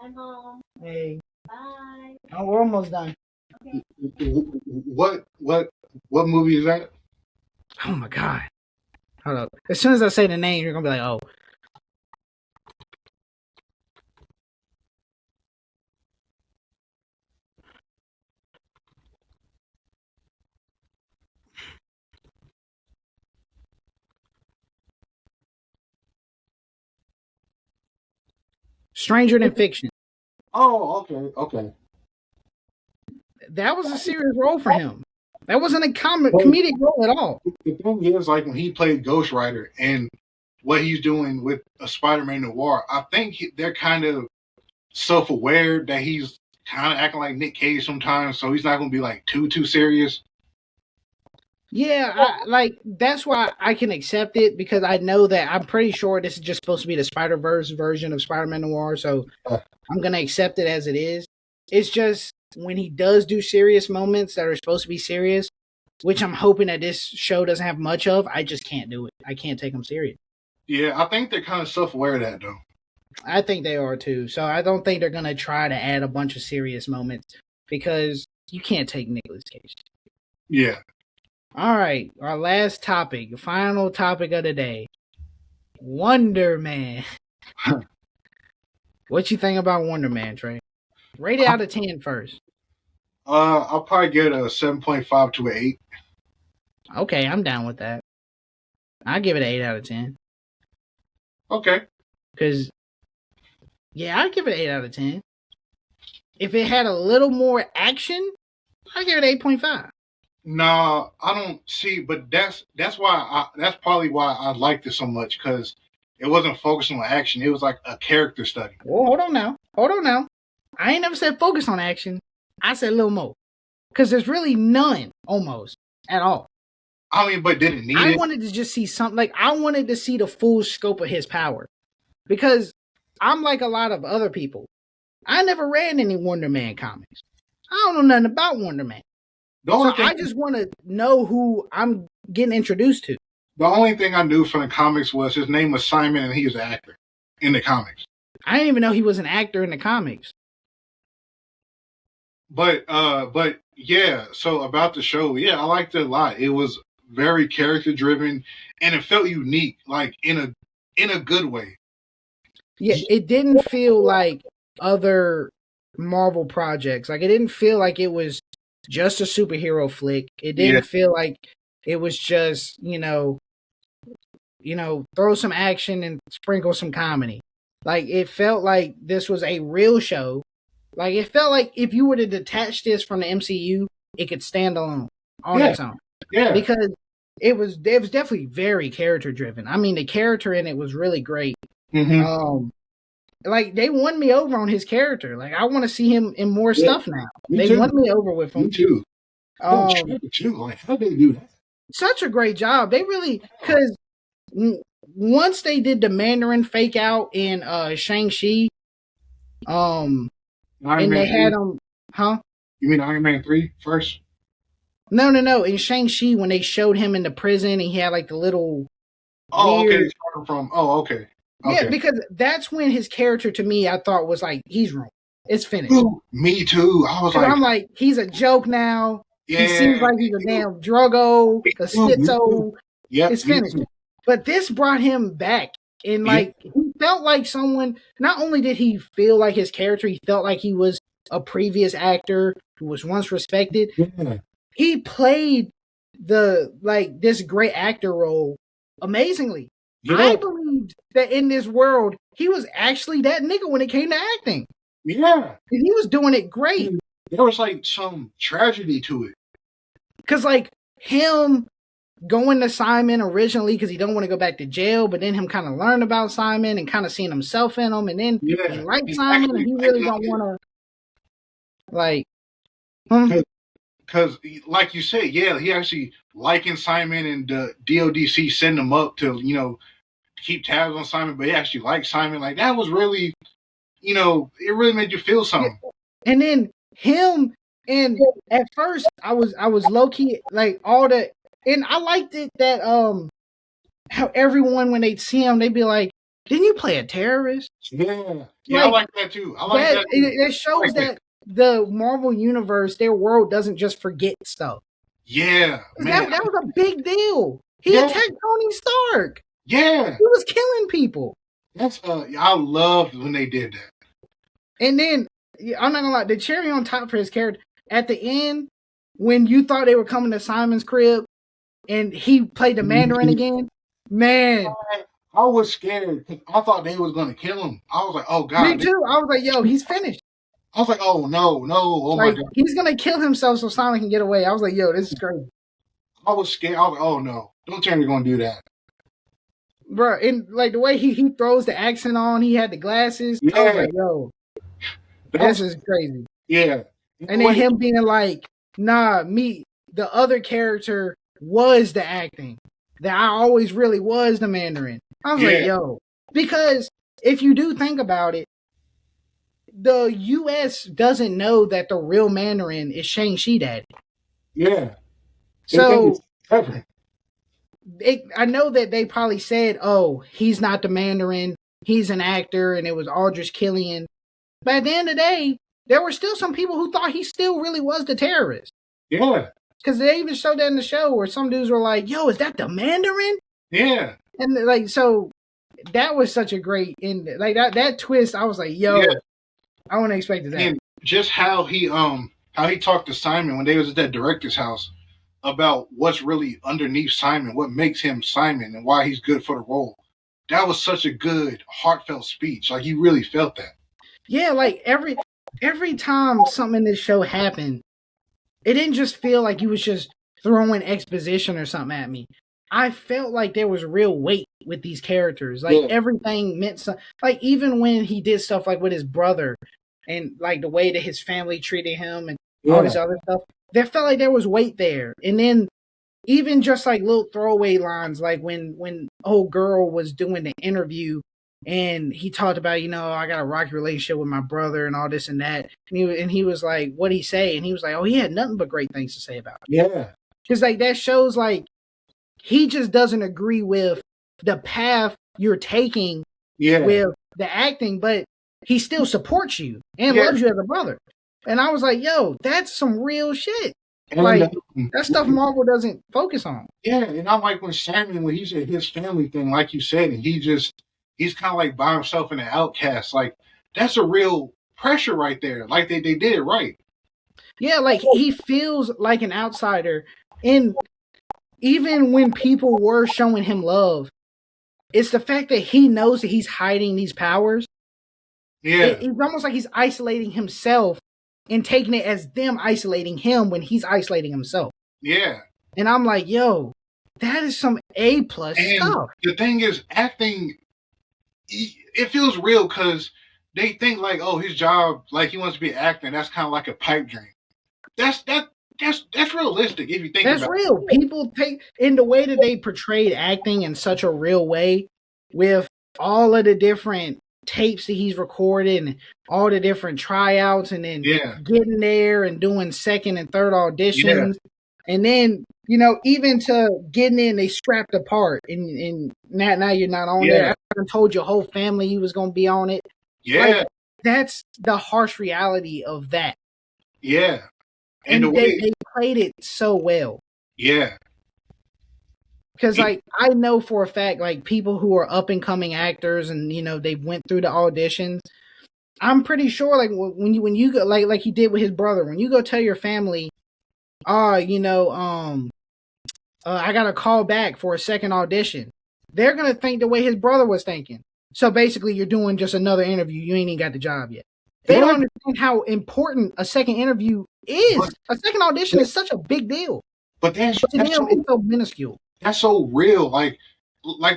I'm home. Hey. Bye. Oh, we're almost done. Okay. What movie is that? Oh my god. Hold up. As soon as I say the name, you're gonna be like, oh. Stranger Than Fiction. Oh, okay. That was a serious role for him. That wasn't a comedic role at all. The thing is, like when he played Ghost Rider and what he's doing with a Spider-Man Noir, I think they're kind of self-aware that he's kind of acting like Nick Cage sometimes, so he's not gonna be like too serious. Yeah, that's why I can accept it because I know that I'm pretty sure this is just supposed to be the Spider-Verse version of Spider-Man Noir, so I'm gonna accept it as it is. It's just when he does do serious moments that are supposed to be serious, which I'm hoping that this show doesn't have much of, I just can't do it. I can't take him serious. Yeah, I think they're kind of self-aware of that though. I think they are too. So I don't think they're gonna try to add a bunch of serious moments because you can't take Nicolas Cage. Yeah. All right, our last topic, final topic of the day. Wonderman. What you think about Wonderman, Trey? Rate it out of 10 first. I'll probably give it a 7.5 to an 8. Okay, I'm down with that. I'll give it an 8 out of 10. Okay. Because, yeah, I'd give it an 8 out of 10. If it had a little more action, I'd give it 8.5. No, I don't see, but that's probably why I liked it so much because it wasn't focused on action. It was like a character study. Well, hold on now. I ain't never said focus on action. I said a little more. Because there's really none, almost, at all. I mean, but did it need it? I wanted to just see something. Like, I wanted to see the full scope of his power. Because I'm like a lot of other people. I never read any Wonder Man comics. I don't know nothing about Wonder Man. I just want to know who I'm getting introduced to. The only thing I knew from the comics was his name was Simon and he was an actor in the comics. I didn't even know he was an actor in the comics. But yeah, so about the show, yeah, I liked it a lot. It was very character driven and it felt unique, like in a good way. Yeah, it didn't feel like other Marvel projects. Like, it didn't feel like it was just a superhero flick. It didn't feel like it was just, throw some action and sprinkle some comedy. Like, it felt like this was a real show. Like, it felt like if you were to detach this from the MCU, it could stand alone on its own. Yeah. Because it was definitely very character driven. I mean, the character in it was really great. Mm-hmm. Like, they won me over on his character. Like, I want to see him in more stuff now. They won me over with him. Me too. Like, how they do that? Such a great job. They really, because once they did the Mandarin fake out in Shang-Chi, and they had him, huh? You mean Iron Man 3 first? No. In Shang-Chi, when they showed him in the prison, he had like the little. Okay. Okay. Yeah, because that's when his character, to me, I thought was like, he's wrong. It's finished. Ooh, me too. I was like, I'm like, he's a joke now. Yeah, he seems like he's a damn druggo, a schizo. Yeah, it's finished. But this brought him back. And like, he felt like someone, not only did he feel like his character, he felt like he was a previous actor who was once respected. Yeah. He played this great actor role amazingly. Yeah. I believed that in this world, he was actually that nigga when it came to acting. Yeah. And he was doing it great. There was like some tragedy to it. Because like him going to Simon originally because he don't want to go back to jail, but then him kind of learn about Simon and kind of seeing himself in him, and then he liked Simon and he really don't want to like. Because, like you said, he actually liking Simon and the DODC send him up to, keep tabs on Simon, but he actually liked Simon. Like, that was really, it really made you feel something. And then him, and at first I was low key like all that, and I liked it that how everyone when they'd see him they'd be like, "Didn't you play a terrorist?" Yeah, I like that too. I like that. It shows that the Marvel universe, their world doesn't just forget stuff. Yeah, man. That was a big deal. He attacked Tony Stark. Yeah, he was killing people. That's I loved when they did that. And then I'm not gonna lie, the cherry on top for his character at the end when you thought they were coming to Simon's crib and he played the Mandarin again, man. I was scared because I thought they was gonna kill him. I was like, oh god. Me too. I was like, yo, he's finished. I was like, oh no, oh my god. He's gonna kill himself so Simon can get away. I was like, yo, this is crazy. I was scared. I was like, oh no, don't tell me you're gonna do that. Bro, and like the way he throws the accent on, he had the glasses. Yeah. I was like, yo, this is crazy. Yeah. And then him being like, nah, the other character was the acting. That I always really was the Mandarin. I was like, Yeah. yo, because if you do think about it, the U.S. doesn't know that the real Mandarin is Shang-Chi Daddy. Yeah. They think So it's Trevor. I know that they probably said, oh, he's not the Mandarin, he's an actor, and it was Aldrich Killian. But at the end of the day, there were still some people who thought he still really was the terrorist. Yeah. Because they even showed that in the show where some dudes were like, yo, is that the Mandarin? Yeah. And like, so that was such a great end. Like that twist, I was like, yo, Yeah. I wouldn't expect that. And just how he talked to Simon when they was at that director's house about what's really underneath Simon, what makes him Simon, and why he's good for the role. That was such a good, heartfelt speech. Like you really felt that. Yeah, like every time something in this show happened, it didn't just feel like he was just throwing exposition or something at me. I felt like there was real weight with these characters. Like everything meant something. Like even when he did stuff like with his brother and like the way that his family treated him and all this other stuff, there felt like there was weight there. And then even just like little throwaway lines, like when old girl was doing the interview and he talked about, I got a rocky relationship with my brother and all this and that. And he was like, what'd he say? And he was like, oh, he had nothing but great things to say about it. Yeah. Because like that shows like he just doesn't agree with the path you're taking with the acting, but he still supports you and loves you as a brother. And I was like, yo, that's some real shit. And like that stuff Marvel doesn't focus on. Yeah, and I like when Simon, when he said his family thing, like you said, and he's kind of like by himself and an outcast. Like that's a real pressure right there. Like they did it right. Yeah, like he feels like an outsider. And even when people were showing him love, it's the fact that he knows that he's hiding these powers. Yeah. It's almost like he's isolating himself and taking it as them isolating him when he's isolating himself. Yeah. And I'm like, yo, that is some A+ stuff. The thing is, acting, it feels real because they think like, oh, his job, like he wants to be an actor, and that's kind of like a pipe dream. That's realistic if you think about it. That's real. People take in the way that they portrayed acting in such a real way with all of the different tapes that he's recorded and all the different tryouts and then getting there and doing second and third auditions. And then, even to getting in, they scrapped the part and now you're not on there. I told your whole family you was going to be on it. Yeah. Like, that's the harsh reality of that. Yeah. And they played it so well. Yeah. Because, like, I know for a fact, like, people who are up-and-coming actors and, they went through the auditions, I'm pretty sure, like, when you go, like he did with his brother, when you go tell your family, I got a call back for a second audition, they're going to think the way his brother was thinking. So, basically, you're doing just another interview. You ain't even got the job yet. They don't understand how important a second interview is. A second audition is such a big deal. But to them, it's so minuscule. That's so real. Like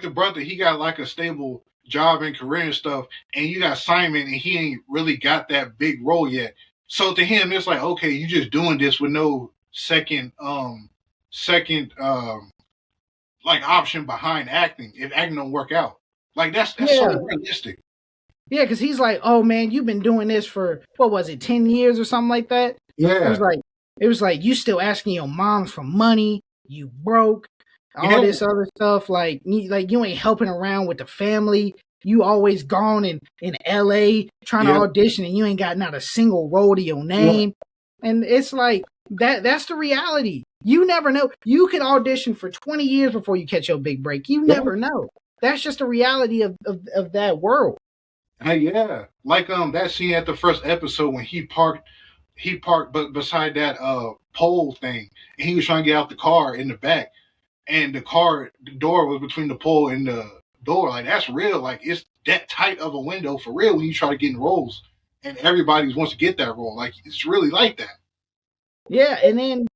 the brother, he got like a stable job and career and stuff, and you got Simon, and he ain't really got that big role yet. So to him, it's like, okay, you just doing this with no second like option behind acting if acting don't work out. Like that's so realistic. Yeah, because he's like, oh man, you've been doing this for what was it, 10 years or something like that? Yeah. It was like you still asking your mom for money, you broke. All this other stuff, like you ain't helping around with the family. You always gone in LA trying to audition and you ain't got not a single role to your name. And it's like that's the reality. You never know. You could audition for 20 years before you catch your big break. You never know. That's just the reality of that world. Yeah. Like that scene at the first episode when he parked but beside that pole thing and he was trying to get out the car in the back. And the door was between the pole and the door. Like, that's real. Like, it's that tight of a window for real when you try to get in roles. And everybody wants to get that role. Like, it's really like that. Yeah, and then,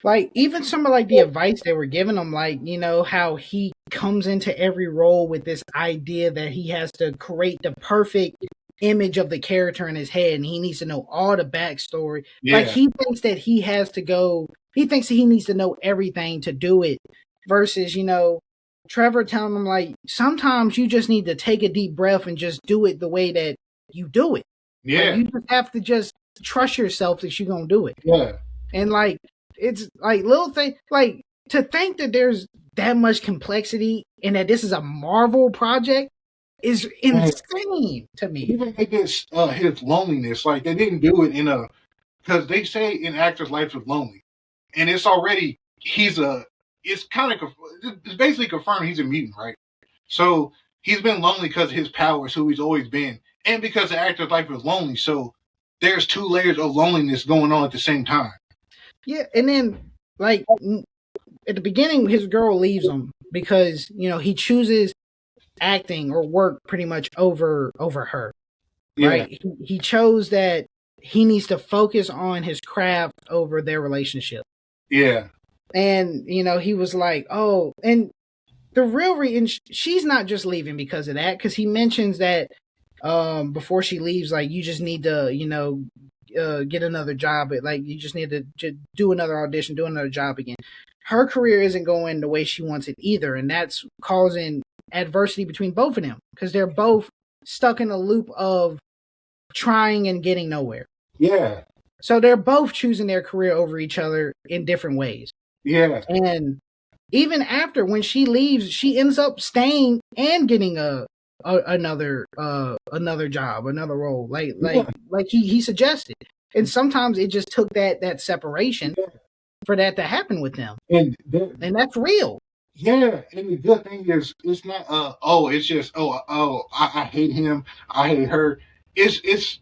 like, even some of, like, the advice they were giving him, like, how he comes into every role with this idea that he has to create the perfect image of the character in his head, and he needs to know all the backstory. Yeah. Like he thinks that he has to go. He thinks that he needs to know everything to do it. Versus, Trevor telling him like sometimes you just need to take a deep breath and just do it the way that you do it. Yeah. Like, you just have to just trust yourself that you're gonna do it. Yeah. And like it's like little thing, like to think that there's that much complexity and that this is a Marvel project is insane to me. Even his loneliness, like they didn't do it because they say an actor's life is lonely, and it's already it's basically confirmed he's a mutant, right? So he's been lonely because of his powers, who he's always been, and because the actor's life is lonely. So there's 2 layers of loneliness going on at the same time. Yeah, and then like at the beginning, his girl leaves him because he chooses acting or work pretty much over her. Right? Yeah. He chose that he needs to focus on his craft over their relationship. Yeah. And he was like, oh, and the real reason she's not just leaving because of that, because he mentions that before she leaves, like, you just need to get another job. Like, you just need to do another audition, do another job again. Her career isn't going the way she wants it either, and that's causing adversity between both of them because they're both stuck in a loop of trying and getting nowhere. Yeah. So they're both choosing their career over each other in different ways. Yeah. And even after, when she leaves, she ends up staying and getting another job, another role, like he suggested. And sometimes it just took that separation for that to happen with them, and that's real. Yeah, and the good thing is, it's not it's just I hate him, I hate her. It's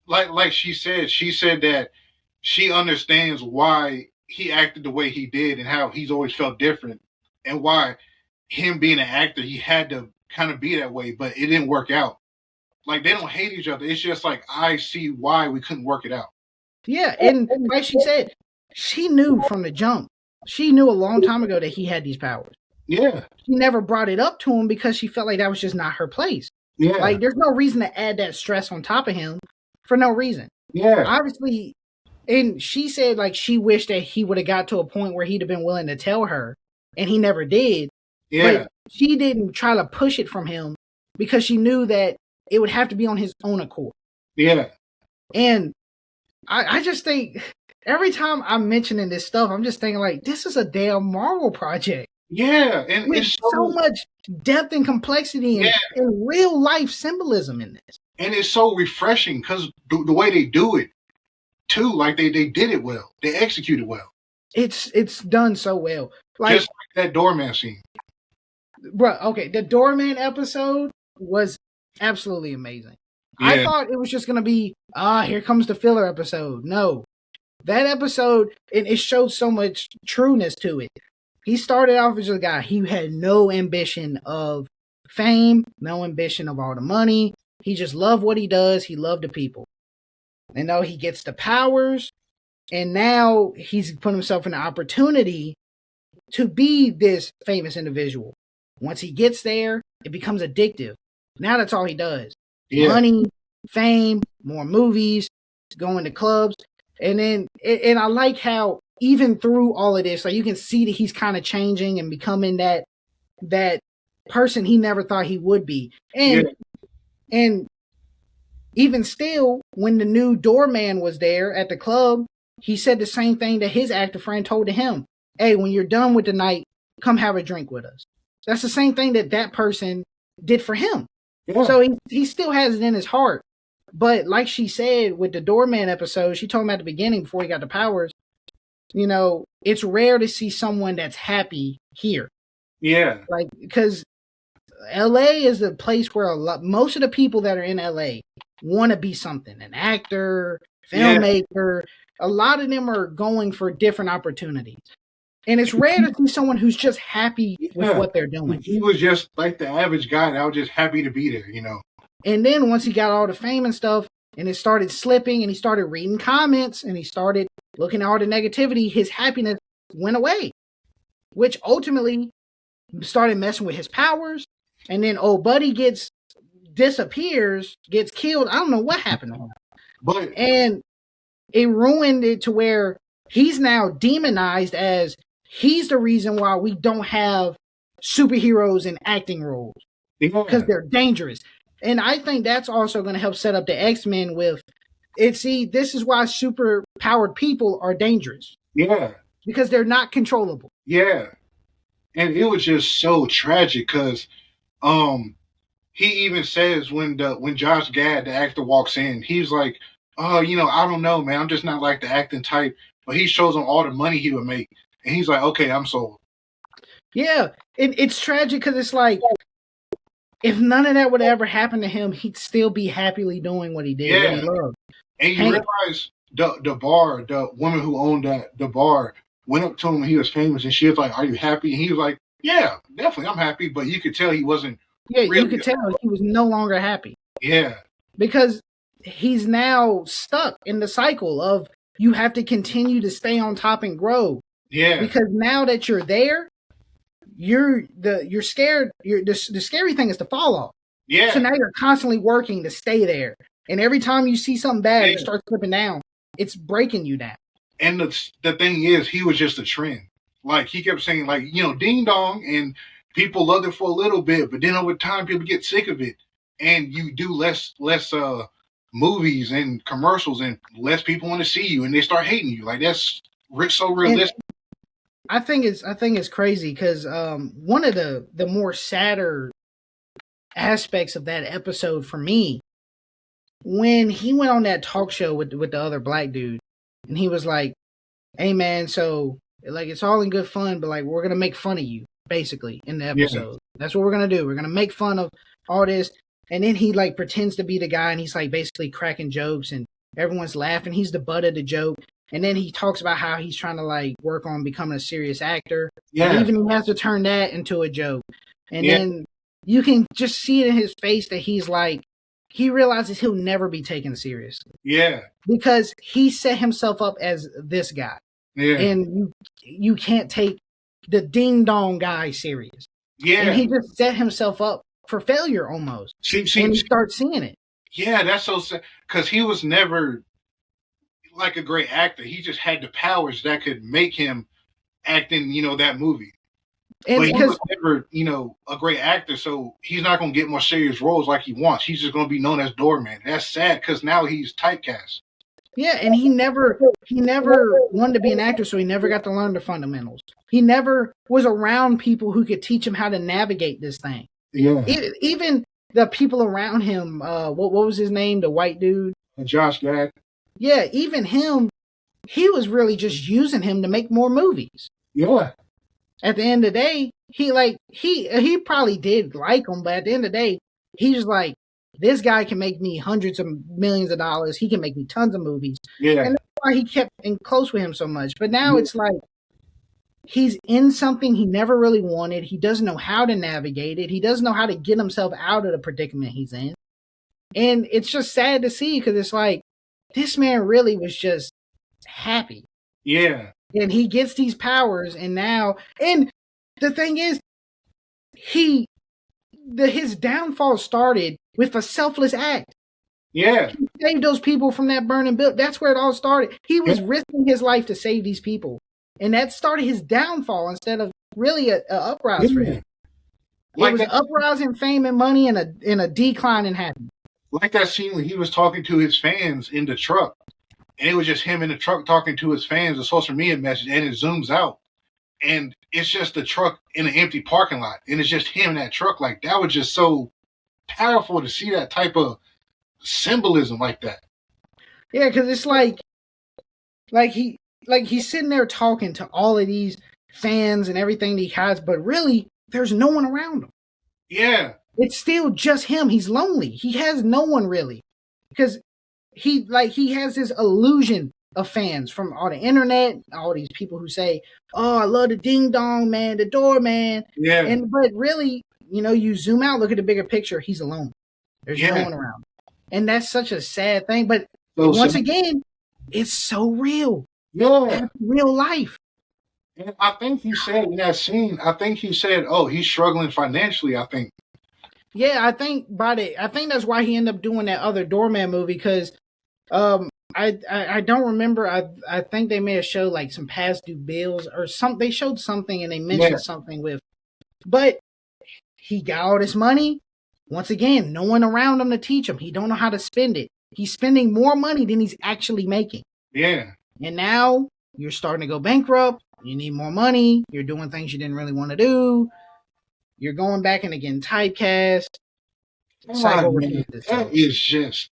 like she said that she understands why he acted the way he did and how he's always felt different, and why him being an actor, he had to kind of be that way, but it didn't work out. Like, they don't hate each other. It's just like, I see why we couldn't work it out. Yeah, and like she said, she knew from the jump. She knew a long time ago that he had these powers. Yeah. She never brought it up to him because she felt like that was just not her place. Yeah. Like, there's no reason to add that stress on top of him for no reason. Yeah. Obviously, and she said, like, she wished that he would have got to a point where he'd have been willing to tell her, and he never did. Yeah. But she didn't try to push it from him because she knew that it would have to be on his own accord. Yeah. And I just think every time I'm mentioning this stuff, I'm just thinking, like, this is a damn Marvel project. Yeah, and with it's so much depth and complexity and real life symbolism in this. And it's so refreshing because the way they do it, too, like they did it well. They executed well. It's done so well. Like, just like that doorman scene. Bro, okay, the doorman episode was absolutely amazing. Yeah. I thought it was just going to be, here comes the filler episode. No. That episode, it showed so much trueness to it. He started off as a guy. He had no ambition of fame, no ambition of all the money. He just loved what he does. He loved the people. And now he gets the powers, and now he's put himself in the opportunity to be this famous individual. Once he gets there, it becomes addictive. Now that's all he does. Yeah. Money, fame, more movies, going to clubs. And then, and I like how even through all of this, like, you can see that he's kind of changing and becoming that person he never thought he would be. And even still, when the new doorman was there at the club, he said the same thing that his actor friend told to him. Hey, when you're done with the night, come have a drink with us. That's the same thing that person did for him. Yeah. So he still has it in his heart. But like she said with the doorman episode, she told him at the beginning before he got the powers, it's rare to see someone that's happy here. Yeah. Like, because LA is the place where most of the people that are in LA want to be something, an actor, filmmaker. Yeah. A lot of them are going for different opportunities. And it's rare to see someone who's just happy with what they're doing. He was just like the average guy that was just happy to be there, And then once he got all the fame and stuff, and it started slipping, and he started reading comments, and he started looking at all the negativity, his happiness went away, which ultimately started messing with his powers. And then old buddy gets disappears, gets killed. I don't know what happened to him. But And it ruined it to where he's now demonized as he's the reason why we don't have superheroes in acting roles because they're dangerous. And I think that's also going to help set up the X-Men with it. See, this is why super powered people are dangerous. Yeah. Because they're not controllable. Yeah. And it was just so tragic because he even says when Josh Gad, the actor, walks in, he's like, oh, I don't know, man. I'm just not like the acting type. But he shows him all the money he would make. And he's like, okay, I'm sold. Yeah. It's tragic because it's like, if none of that would ever happen to him, he'd still be happily doing what he did, what he loved. And you realize the woman who owned the bar went up to him when he was famous, and she was like, are you happy? And he was like, yeah, definitely, I'm happy. But you could tell he wasn't. Yeah, really, you could tell he was no longer happy. Yeah. Because he's now stuck in the cycle of you have to continue to stay on top and grow. Yeah. Because now that you're there, you're scared. The scary thing is to fall off. Yeah. So now you're constantly working to stay there. And every time you see something bad, you start slipping down. It's breaking you down. And the thing is, he was just a trend. Like, he kept saying, like, ding dong, and people loved it for a little bit, but then over time, people get sick of it. And you do less movies and commercials, and less people want to see you, and they start hating you. Like, that's so realistic. And I think it's crazy because one of the more sadder aspects of that episode for me, when he went on that talk show with the other black dude, and he was like, hey man, so like it's all in good fun, but like we're gonna make fun of you basically in the episode. That's what we're gonna do. We're gonna make fun of all this. And then he like pretends to be the guy, and he's like basically cracking jokes, and everyone's laughing. He's the butt of the joke. And then he talks about how he's trying to like work on becoming a serious actor. Yeah. And even he has to turn that into a joke. And then you can just see it in his face that he's like, he realizes he'll never be taken seriously. Yeah. Because he set himself up as this guy. Yeah. And you can't take the ding dong guy serious. Yeah. And he just set himself up for failure almost. And you start seeing it. Yeah, that's so sad. Because he was never like a great actor. He just had the powers that could make him act in, that movie. And but he was never, a great actor, so he's not going to get more serious roles like he wants. He's just going to be known as Doorman. That's sad because now he's typecast. Yeah, and he never wanted to be an actor, so he never got to learn the fundamentals. He never was around people who could teach him how to navigate this thing. Yeah. Even the people around him, what was his name? The white dude? Josh Gad. Yeah, even him, he was really just using him to make more movies. Yeah. At the end of the day, he probably did like him, but at the end of the day, he's like, this guy can make me hundreds of millions of dollars. He can make me tons of movies. Yeah. And that's why he kept in close with him so much. But now it's like he's in something he never really wanted. He doesn't know how to navigate it. He doesn't know how to get himself out of the predicament he's in. And it's just sad to see because it's like, this man really was just happy. Yeah. And he gets these powers, and the thing is, his downfall started with a selfless act. Yeah. He saved those people from that burning building. That's where it all started. He was risking his life to save these people. And that started his downfall instead of really an uprise for him. It was an uprise in fame and money and a decline in happiness. Like that scene when he was talking to his fans in the truck. And it was just him in the truck talking to his fans, a social media message, and it zooms out. And it's just the truck in an empty parking lot. And it's just him in that truck. Like, that was just so powerful to see that type of symbolism like that. Yeah, because it's like he's sitting there talking to all of these fans and everything that he has, but really, there's no one around him. Yeah. It's still just him. He's lonely. He has no one really. Because he has this illusion of fans from all the internet, all these people who say, oh, I love the ding dong man, the doorman. Yeah. But really, you zoom out, look at the bigger picture, he's alone. There's no one around. And that's such a sad thing. But once again, it's so real. Yeah. That's real life. And I think he said in that scene, oh, he's struggling financially, I think. Yeah, I think that's why he ended up doing that other Doorman movie because I don't remember. I think they may have showed like some past due bills or some. They showed something and they Yeah, mentioned something with, but he got all this money. Once again, no one around him to teach him. He don't know how to spend it. He's spending more money than he's actually making. yeah. And now you're starting to go bankrupt. You need more money. You're doing things you didn't really want to do. You're going back and again typecast. God, Cycle man, repeats that itself. is just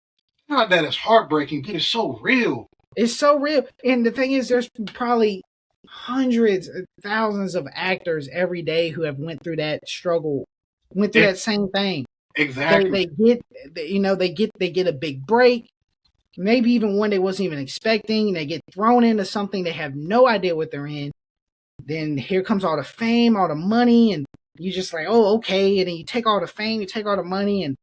God. That is heartbreaking, but it's so real. It's so real. And the thing is, there's probably hundreds of thousands of actors every day who have went through that struggle, went through Yeah, that same thing. exactly. They get a big break, maybe even one they wasn't even expecting. They get thrown into something they have no idea what they're in. Then here comes all the fame, all the money, and you just like, oh, okay. And then you take all the fame, you take all the money, and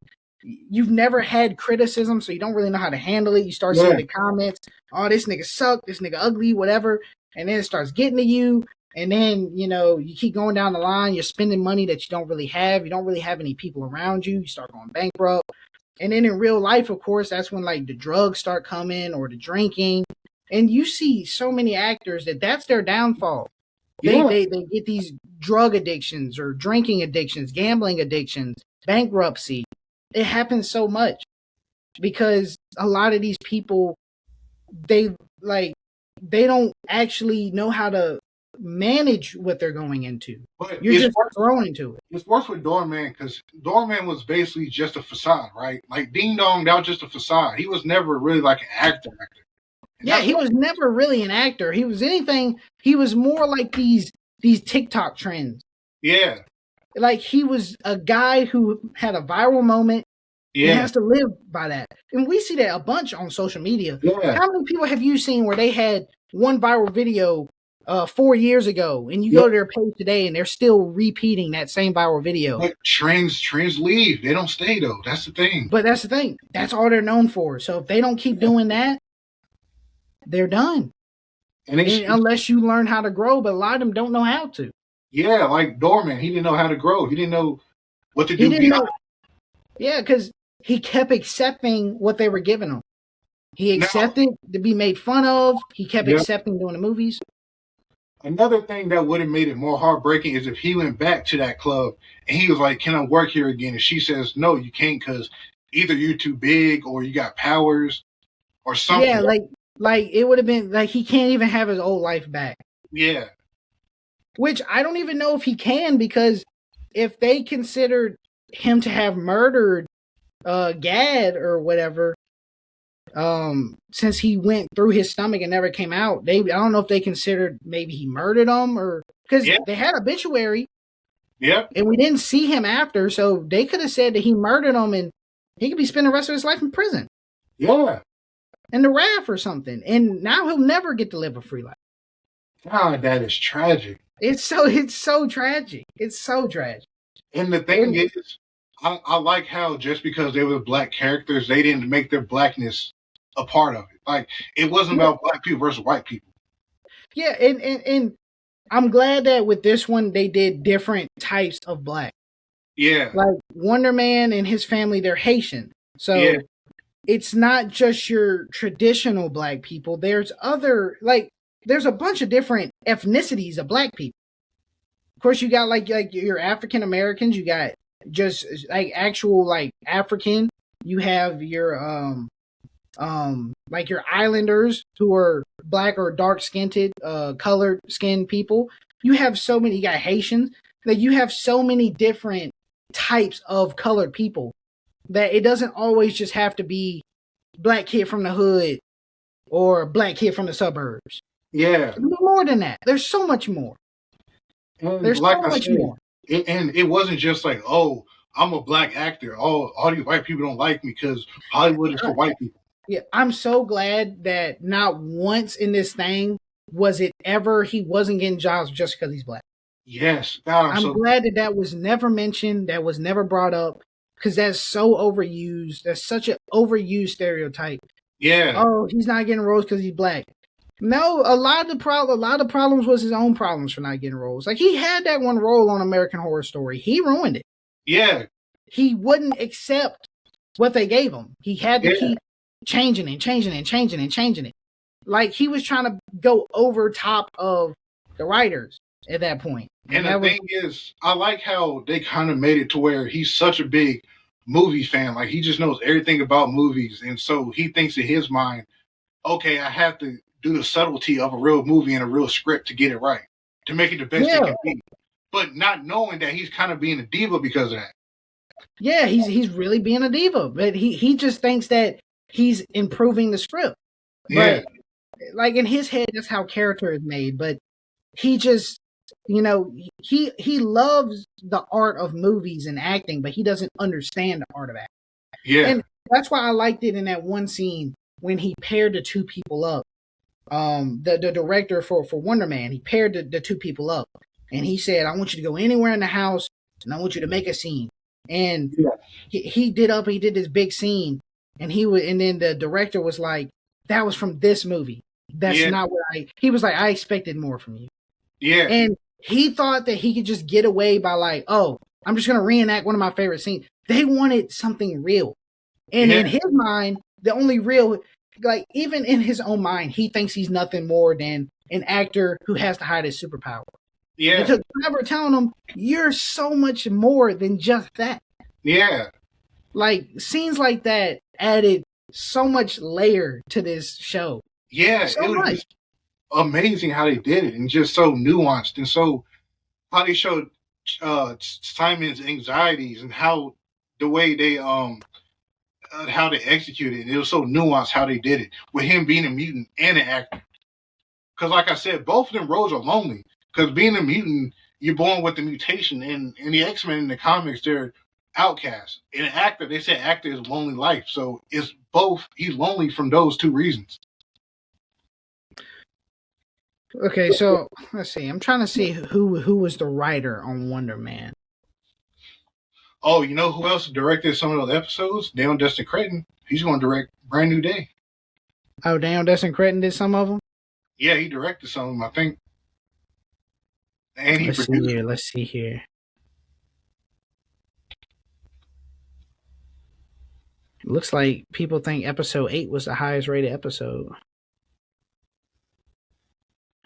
you've never had criticism, so you don't really know how to handle it. You start Yeah, seeing the comments, oh, this nigga suck, this nigga ugly, whatever, and then it starts getting to you. And then, you keep going down the line, you're spending money that you don't really have. You don't really have any people around you. You start going bankrupt. And then in real life, of course, that's when like the drugs start coming or the drinking. And you see so many actors that's their downfall. yeah. They get these drug addictions or drinking addictions, gambling addictions, bankruptcy. It happens so much because a lot of these people they like they don't actually know how to manage what they're going into. But You're just thrown into it. it's worse with Doorman because Doorman was basically just a facade, right? Like Ding Dong, that was just a facade. He was never really like an actor. And Yeah, that's he what, was never really an actor. He was anything. He was more like these TikTok trends. yeah, Like he was a guy who had a viral moment and yeah, has to live by that. And we see that a bunch on social media. yeah, How many people have you seen where they had one viral video 4 years ago, and you yeah. go to their page today, and they're still repeating that same viral video? But trends leave. They don't stay though. That's the thing. But that's the thing. That's all they're known for. So if they don't keep Yeah. doing that, they're done. And And unless you learn how to grow, but a lot of them don't know how to. yeah, like Doorman, he didn't know how to grow. He didn't know what to He do didn't beyond. know. Yeah, because he kept accepting what they were giving him. He Now, accepted to be made fun of. He kept yeah. accepting doing the movies. Another thing that would have made it more heartbreaking is if he went back to that club and he was like, "Can I work here again?" And she says, "No, you can't because either you're too big or you got powers or something." Yeah, like it would have been like he can't even have his old life back. Yeah, Which I don't even know if he can, because if they considered him to have murdered Gad or whatever, since he went through his stomach and never came out, I don't know if they considered maybe he murdered him, or because yeah, they had obituary yeah, and we didn't see him after, so they could have said that he murdered him and he could be spending the rest of his life in prison yeah. in the RAF or something, and now he'll never get to live a free life. God, that is tragic. It's so tragic. It's so tragic. And the thing is, I like how just because they were black characters, they didn't make their blackness a part of it. Like it wasn't about black people versus white people. Yeah, and I'm glad that with this one they did different types of black. Yeah, Like Wonderman and his family, they're Haitian. So yeah, it's not just your traditional black people. There's there's a bunch of different ethnicities of black people. Of course, you got like your African Americans, you got just like actual like African. You have your like your islanders who are black or dark skinned colored skinned people. You have so many. You got Haitians. That you have so many different types of colored people that it doesn't always just have to be black kid from the hood or black kid from the suburbs. yeah. More than that. There's so much more. And There's like so I much said, more. and it wasn't just like, oh, I'm a black actor. Oh, all these white people don't like me because Hollywood is for white people. Yeah, I'm so glad that not once in this thing was it ever he wasn't getting jobs just because he's black. Yes, God, I'm glad that was never mentioned, that was never brought up, because that's so overused. That's such an overused stereotype. yeah, Oh, he's not getting roles because he's black. No, a lot of problems was his own problems for not getting roles. Like he had that one role on American Horror Story. He ruined it. yeah. he wouldn't accept what they gave him. He had to Yeah. keep changing it. Like he was trying to go over top of the writers at that point. And the that was thing is, I like how they kind of made it to where he's such a big movie fan. Like he just knows everything about movies, and so he thinks in his mind, okay, I have to do the subtlety of a real movie and a real script to get it right, to make it the best it yeah, can be. But not knowing that he's kind of being a diva because of that. yeah. He's really being a diva, but he just thinks that he's improving the script. Yeah, But like in his head, that's how character is made. But he just, he loves the art of movies and acting, but he doesn't understand the art of acting. yeah, And that's why I liked it in that one scene when he paired the two people up. The director for Wonderman, he paired the two people up, and he said, "I want you to go anywhere in the house, and I want you to make a scene." And yeah, he did this big scene, and and then the director was like, "That was from this movie. That's yeah, not what I." He was like, "I expected more from you," yeah, and he thought that he could just get away by like, "Oh, I'm just gonna reenact one of my favorite scenes." They wanted something real. And in yeah, his mind, the only real, like, even in his own mind, he thinks he's nothing more than an actor who has to hide his superpower. It yeah, took forever telling him, you're so much more than just that. yeah, Like, scenes like that added so much layer to this show. yeah. So It was much. just amazing how they did it, and just so nuanced, and so how they showed Simon's anxieties and how the way they how they executed it. It was so nuanced how they did it with him being a mutant and an actor. Because, like I said, both of them roles are lonely. Because being a mutant, you're born with the mutation. And in the X-Men in the comics, they're outcasts. In an actor, they say actor is lonely life. So it's both. He's lonely from those two reasons. Okay, so let's see. I'm trying to see who was the writer on Wonder Man. Oh, you know who else directed some of those episodes? Daniel Destin Cretton. He's going to direct Brand New Day. Oh, Daniel Destin Cretton did some of them? Yeah, he directed some of them, I think. And he Let's produced. see here. Looks like people think episode 8 was the highest rated episode.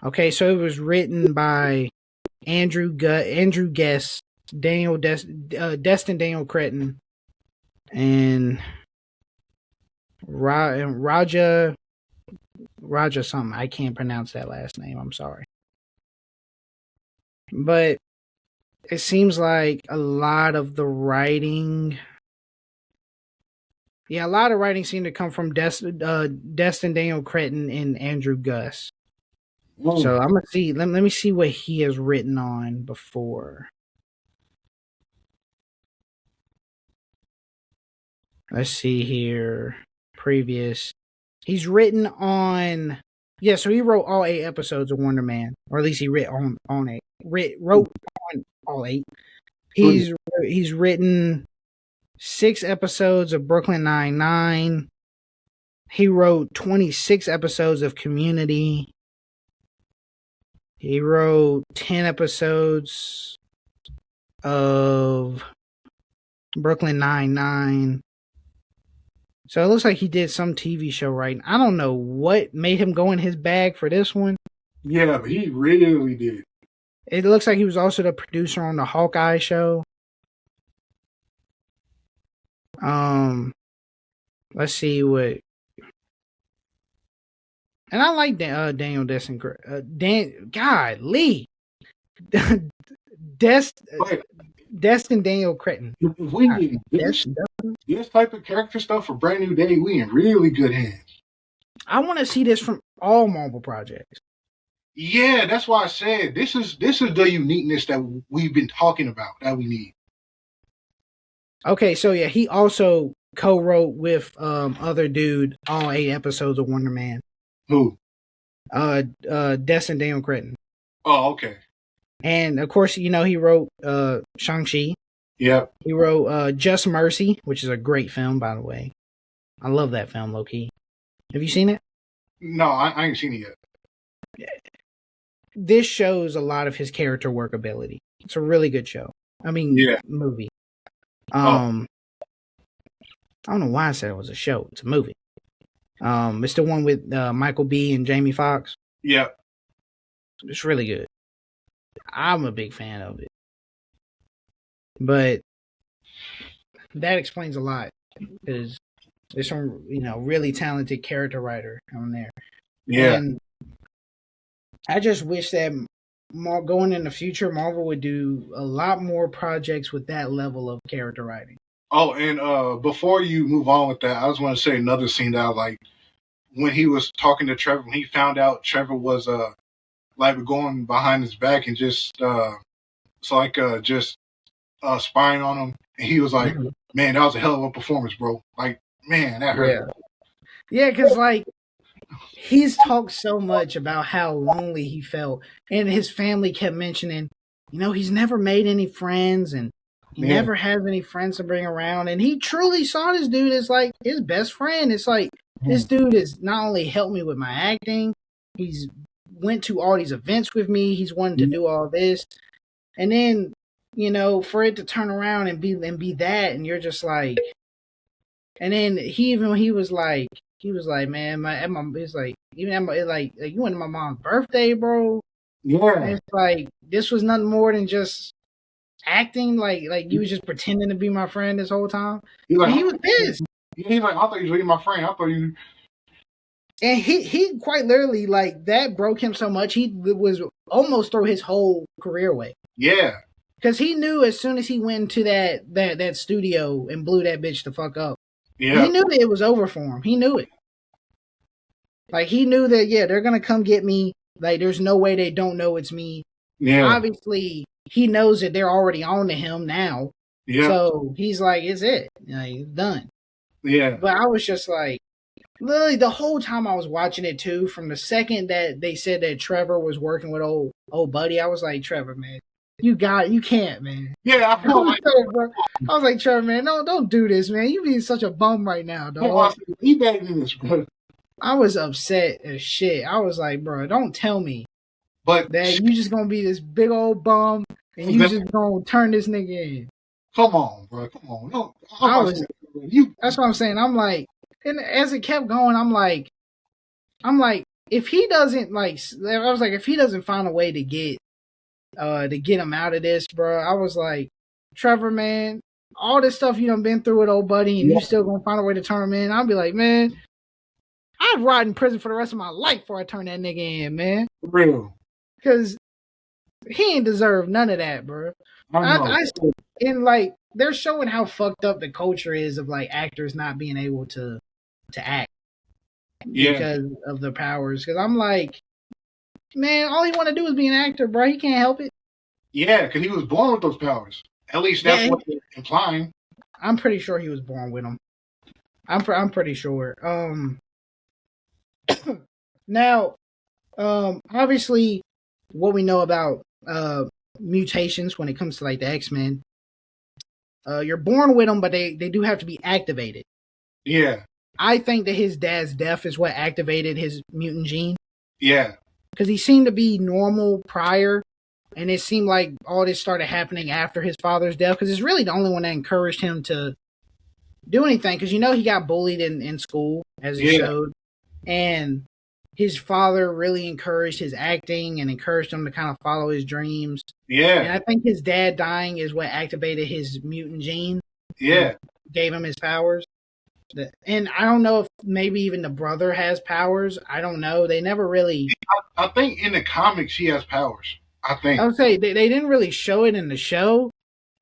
Okay, so it was written by Andrew Guest, Destin Daniel Cretton, and Raja something. I can't pronounce that last name. I'm sorry. But it seems like a lot of the writing... Yeah, a lot of writing seemed to come from Destin Daniel Cretton and Andrew Guest. So I'm gonna see. Let me see what he has written on before. Let's see here. Previous. He's written on. Yeah, so he wrote all 8 episodes of Wonder Man, or at least he wrote on all 8. He's written 6 episodes of Brooklyn Nine-Nine. He wrote 26 episodes of Community. He wrote 10 episodes of Brooklyn Nine-Nine. So it looks like he did some TV show writing. I don't know what made him go in his bag for this one. Yeah, but he really did. It looks like he was also the producer on the Hawkeye show. Let's see what. And I like Daniel Destin. God, Lee. Destin Daniel Cretton. We need this type of character stuff for Brand New Day. We in really good hands. I want to see this from all Marvel projects. Yeah, that's why I said this is the uniqueness that we've been talking about that we need. Okay, so yeah, he also co-wrote with other dude all 8 episodes of Wonder Man. Who? Destin Daniel Cretton. Oh, okay. And of course, he wrote Shang-Chi. Yeah. He wrote Just Mercy, which is a great film, by the way. I love that film, low key. Have you seen it? No, I ain't seen it yet. This shows a lot of his character work ability. It's a really good show. I mean, movie. I don't know why I said it was a show. It's a movie. It's the one with Michael B. and Jamie Foxx. Yeah. It's really good. I'm a big fan of it. But that explains a lot because there's some, really talented character writer on there. Yeah. And I just wish that going in the future, Marvel would do a lot more projects with that level of character writing. Oh, and before you move on with that, I just want to say another scene that I like when he was talking to Trevor, when he found out Trevor was like going behind his back and just spying on him, and he was like, "Man, that was a hell of a performance, bro. Like, man, that hurt." Yeah, because like he's talked so much about how lonely he felt, and his family kept mentioning, he's never made any friends, and he never has any friends to bring around, and he truly saw this dude as like his best friend. It's like this dude has not only helped me with my acting, he's went to all these events with me, he's wanted to do all this, and then for it to turn around and be that, and you're just like, and then he was like, man, it's like, even at my, like you went to my mom's birthday, bro. Yeah, and it's like this was nothing more than just acting, like you was just pretending to be my friend this whole time. He was pissed. He's like, I thought you was really my friend. I thought you. And he quite literally, like, that broke him so much he was almost throw his whole career away. Yeah. Because he knew as soon as he went into that studio and blew that bitch the fuck up, he knew that it was over for him. He knew it. Like, he knew that, they're going to come get me. Like, there's no way they don't know it's me. Yeah. Obviously, he knows that they're already on to him now. Yeah. So he's like, it's it. Like, it's done. Yeah. But I was just like, literally the whole time I was watching it too, from the second that they said that Trevor was working with old buddy, I was like, Trevor, man, you can't, man. Yeah, I was like, Trevor, man, don't do this, man. You being such a bum right now, dog. He better than this, bro. I was upset as shit. I was like, bro, don't tell me that you just gonna be this big old bum and you just gonna turn this nigga in. Come on, bro. Come on. No, that's what I'm saying. I'm like, and as it kept going, I'm like, if he doesn't if he doesn't find a way to get him out of this, bro, I was like, Trevor, man, all this stuff you done been through with old buddy, and you still gonna find a way to turn him in. I'll be like, man, I'd rot in prison for the rest of my life before I turn that nigga in, man. For real. Because he ain't deserve none of that, bro. And like, they're showing how fucked up the culture is of like actors not being able to act because of their powers. Because I'm like, man, all he want to do is be an actor, bro. He can't help it. Yeah, because he was born with those powers. At least that's what they're implying. I'm pretty sure he was born with them. I'm pretty sure. Now, obviously, what we know about mutations when it comes to like the X-Men, you're born with them, but they do have to be activated. Yeah. I think that his dad's death is what activated his mutant gene. Yeah. Because he seemed to be normal prior, and it seemed like all this started happening after his father's death, because it's really the only one that encouraged him to do anything, because he got bullied in school, as he showed, and his father really encouraged his acting and encouraged him to kind of follow his dreams. Yeah. And I think his dad dying is what activated his mutant gene. Yeah. Gave him his powers. And I don't know if maybe even the brother has powers. I don't know. They never really... I think in the comics he has powers. I think. I would say they didn't really show it in the show,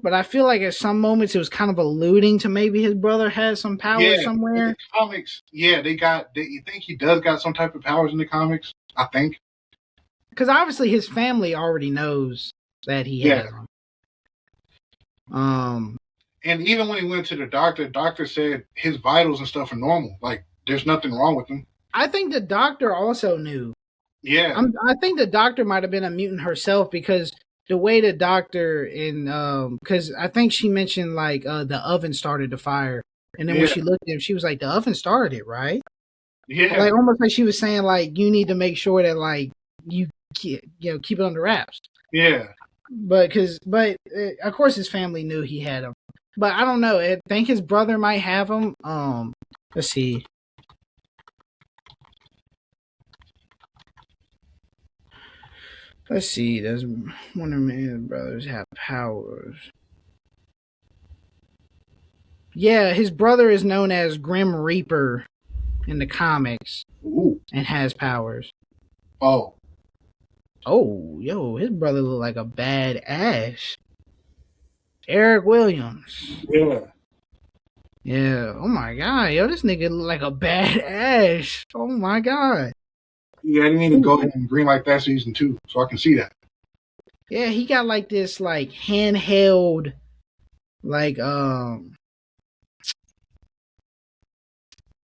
but I feel like at some moments it was kind of alluding to maybe his brother has some powers somewhere. In the comics, you think he does got some type of powers in the comics? I think. Because obviously his family already knows that he has them. And even when he went to the doctor said his vitals and stuff are normal. Like, there's nothing wrong with him. I think the doctor also knew. Yeah. I think the doctor might have been a mutant herself, because the way the doctor because I think she mentioned like the oven started the fire, and then when she looked at him, she was like, the oven started it, right? Yeah. Like almost like she was saying like, you need to make sure that like you keep it under wraps. Yeah. But of course his family knew he had them. but I don't know. I think his brother might have them. Let's see. Let's see. Does Wonderman brothers have powers? Yeah, his brother is known as Grim Reaper in the comics. Ooh. And has powers. Oh. Oh, yo, his brother look like a badass. Eric Williams. Yeah. Yeah. Oh my god, yo, this nigga look like a badass. Oh my god. Yeah, I didn't even go ahead and green like that season 2, so I can see that. Yeah, he got like this like handheld like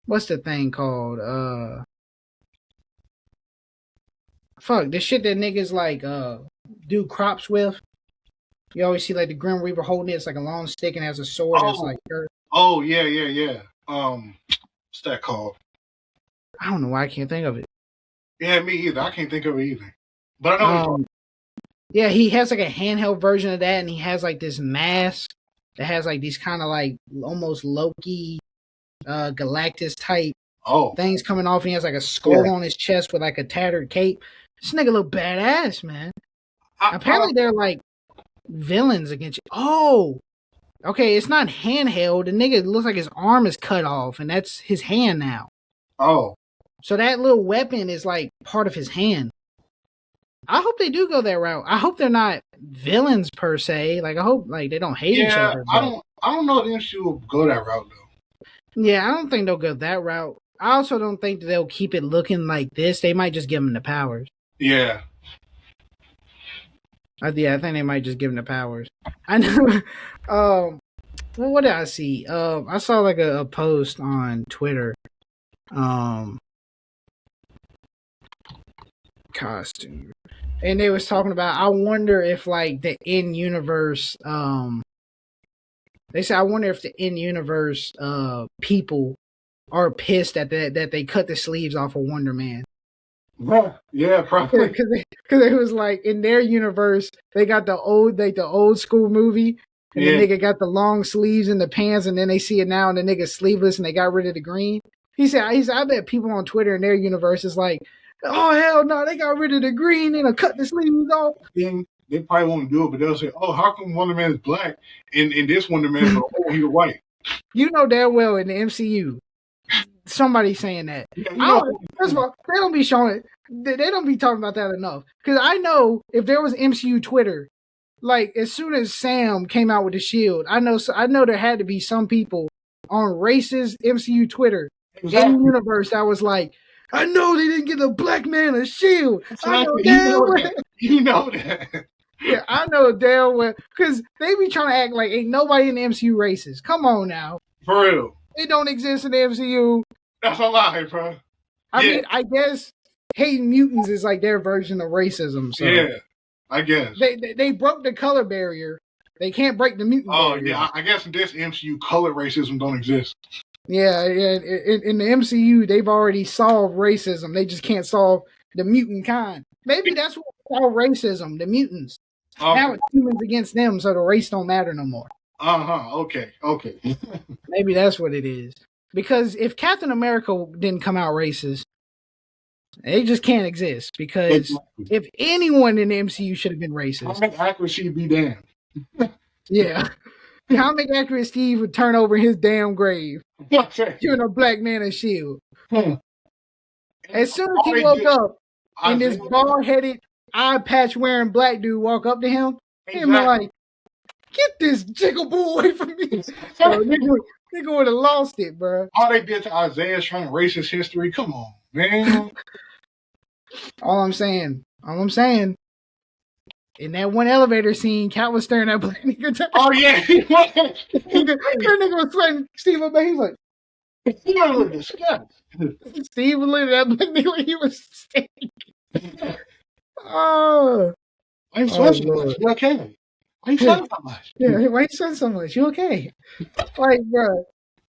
what's the thing called? Fuck, this shit that niggas like do crops with. You always see like the Grim Reaper holding it. It's like a long stick and has a sword. That's like Oh yeah. What's that called? I don't know why I can't think of it. Yeah, me either. I can't think of it either. But I know. Yeah, he has like a handheld version of that, and he has like this mask that has like these kind of like almost Loki, Galactus type things coming off, and he has like a skull on his chest with like a tattered cape. This nigga look badass, man. Apparently they're like villains against you. Oh, okay, it's not handheld. The nigga looks like his arm is cut off, and that's his hand now. Oh. So that little weapon is like part of his hand. I hope they do go that route. I hope they're not villains per se. Like I hope like they don't hate each other. I don't know if the MCU will go that route though. Yeah, I don't think they'll go that route. I also don't think that they'll keep it looking like this. They might just give him the powers. Yeah. I think they might just give him the powers. I know. Well, what did I see? I saw like a post on Twitter. Costume. And they was talking about, I wonder if like the in-universe, they said, I wonder if the in-universe people are pissed that they cut the sleeves off of Wonderman. Yeah, probably. Because it was like in their universe, they got the old school movie, and the nigga got the long sleeves and the pants, and then they see it now, and the nigga's sleeveless, and they got rid of the green. He said, I bet people on Twitter in their universe is like, oh hell no, they got rid of the green and cut the sleeves off. They probably won't do it, but they'll say, "Oh, how come Wonderman is black and this Wonderman, he's white?" You know damn well in the MCU, somebody saying that. Yeah, first of all, they don't be showing it. They don't be talking about that enough. Because I know if there was MCU Twitter, like as soon as Sam came out with the shield, I know there had to be some people on racist MCU Twitter in the universe that was like, I know they didn't get a black man a shield. I know damn well. You know that. Yeah, I know damn well. Because they be trying to act like ain't nobody in the MCU racist. Come on now. For real. They don't exist in the MCU. That's a lie, bro. I mean, I guess hating mutants is like their version of racism. So yeah, I guess. They broke the color barrier. They can't break the mutant barrier. Oh, yeah. I guess in this MCU, color racism don't exist. Yeah. In the MCU, they've already solved racism. They just can't solve the mutant kind. Maybe that's what we call racism, the mutants. Now it's humans against them, so the race don't matter no more. Okay. Maybe that's what it is. Because if Captain America didn't come out racist, they just can't exist. Because if anyone in the MCU should have been racist, comic accuracy be damned. Yeah. Comic accurate Steve would turn over his damn grave. Giving a black man a shield. As soon as he woke up, and this bald-headed, eye patch wearing black dude walk up to him, and be like, get this jiggle away from me. So nigga would have lost it, bro. All they did to Isaiah trying to erase his history. Come on, man. All I'm saying, in that one elevator scene, Cat was staring at black nigga down. Oh, yeah. That nigga was sweating Steve up there. He was like, he was disgusted. Steve was looking at that black nigga like he was stinking. Oh. Why you sweating so much? You okay? Why you sweating so much? Yeah, why you sweating so much? You okay? Like, bro.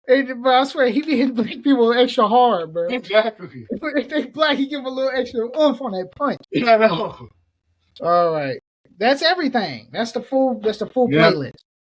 But I swear, he be hitting black people extra hard, bro. Exactly. If they black, he give him a little extra oomph on that punch. Yeah, I know. All right. That's everything. That's the full playlist.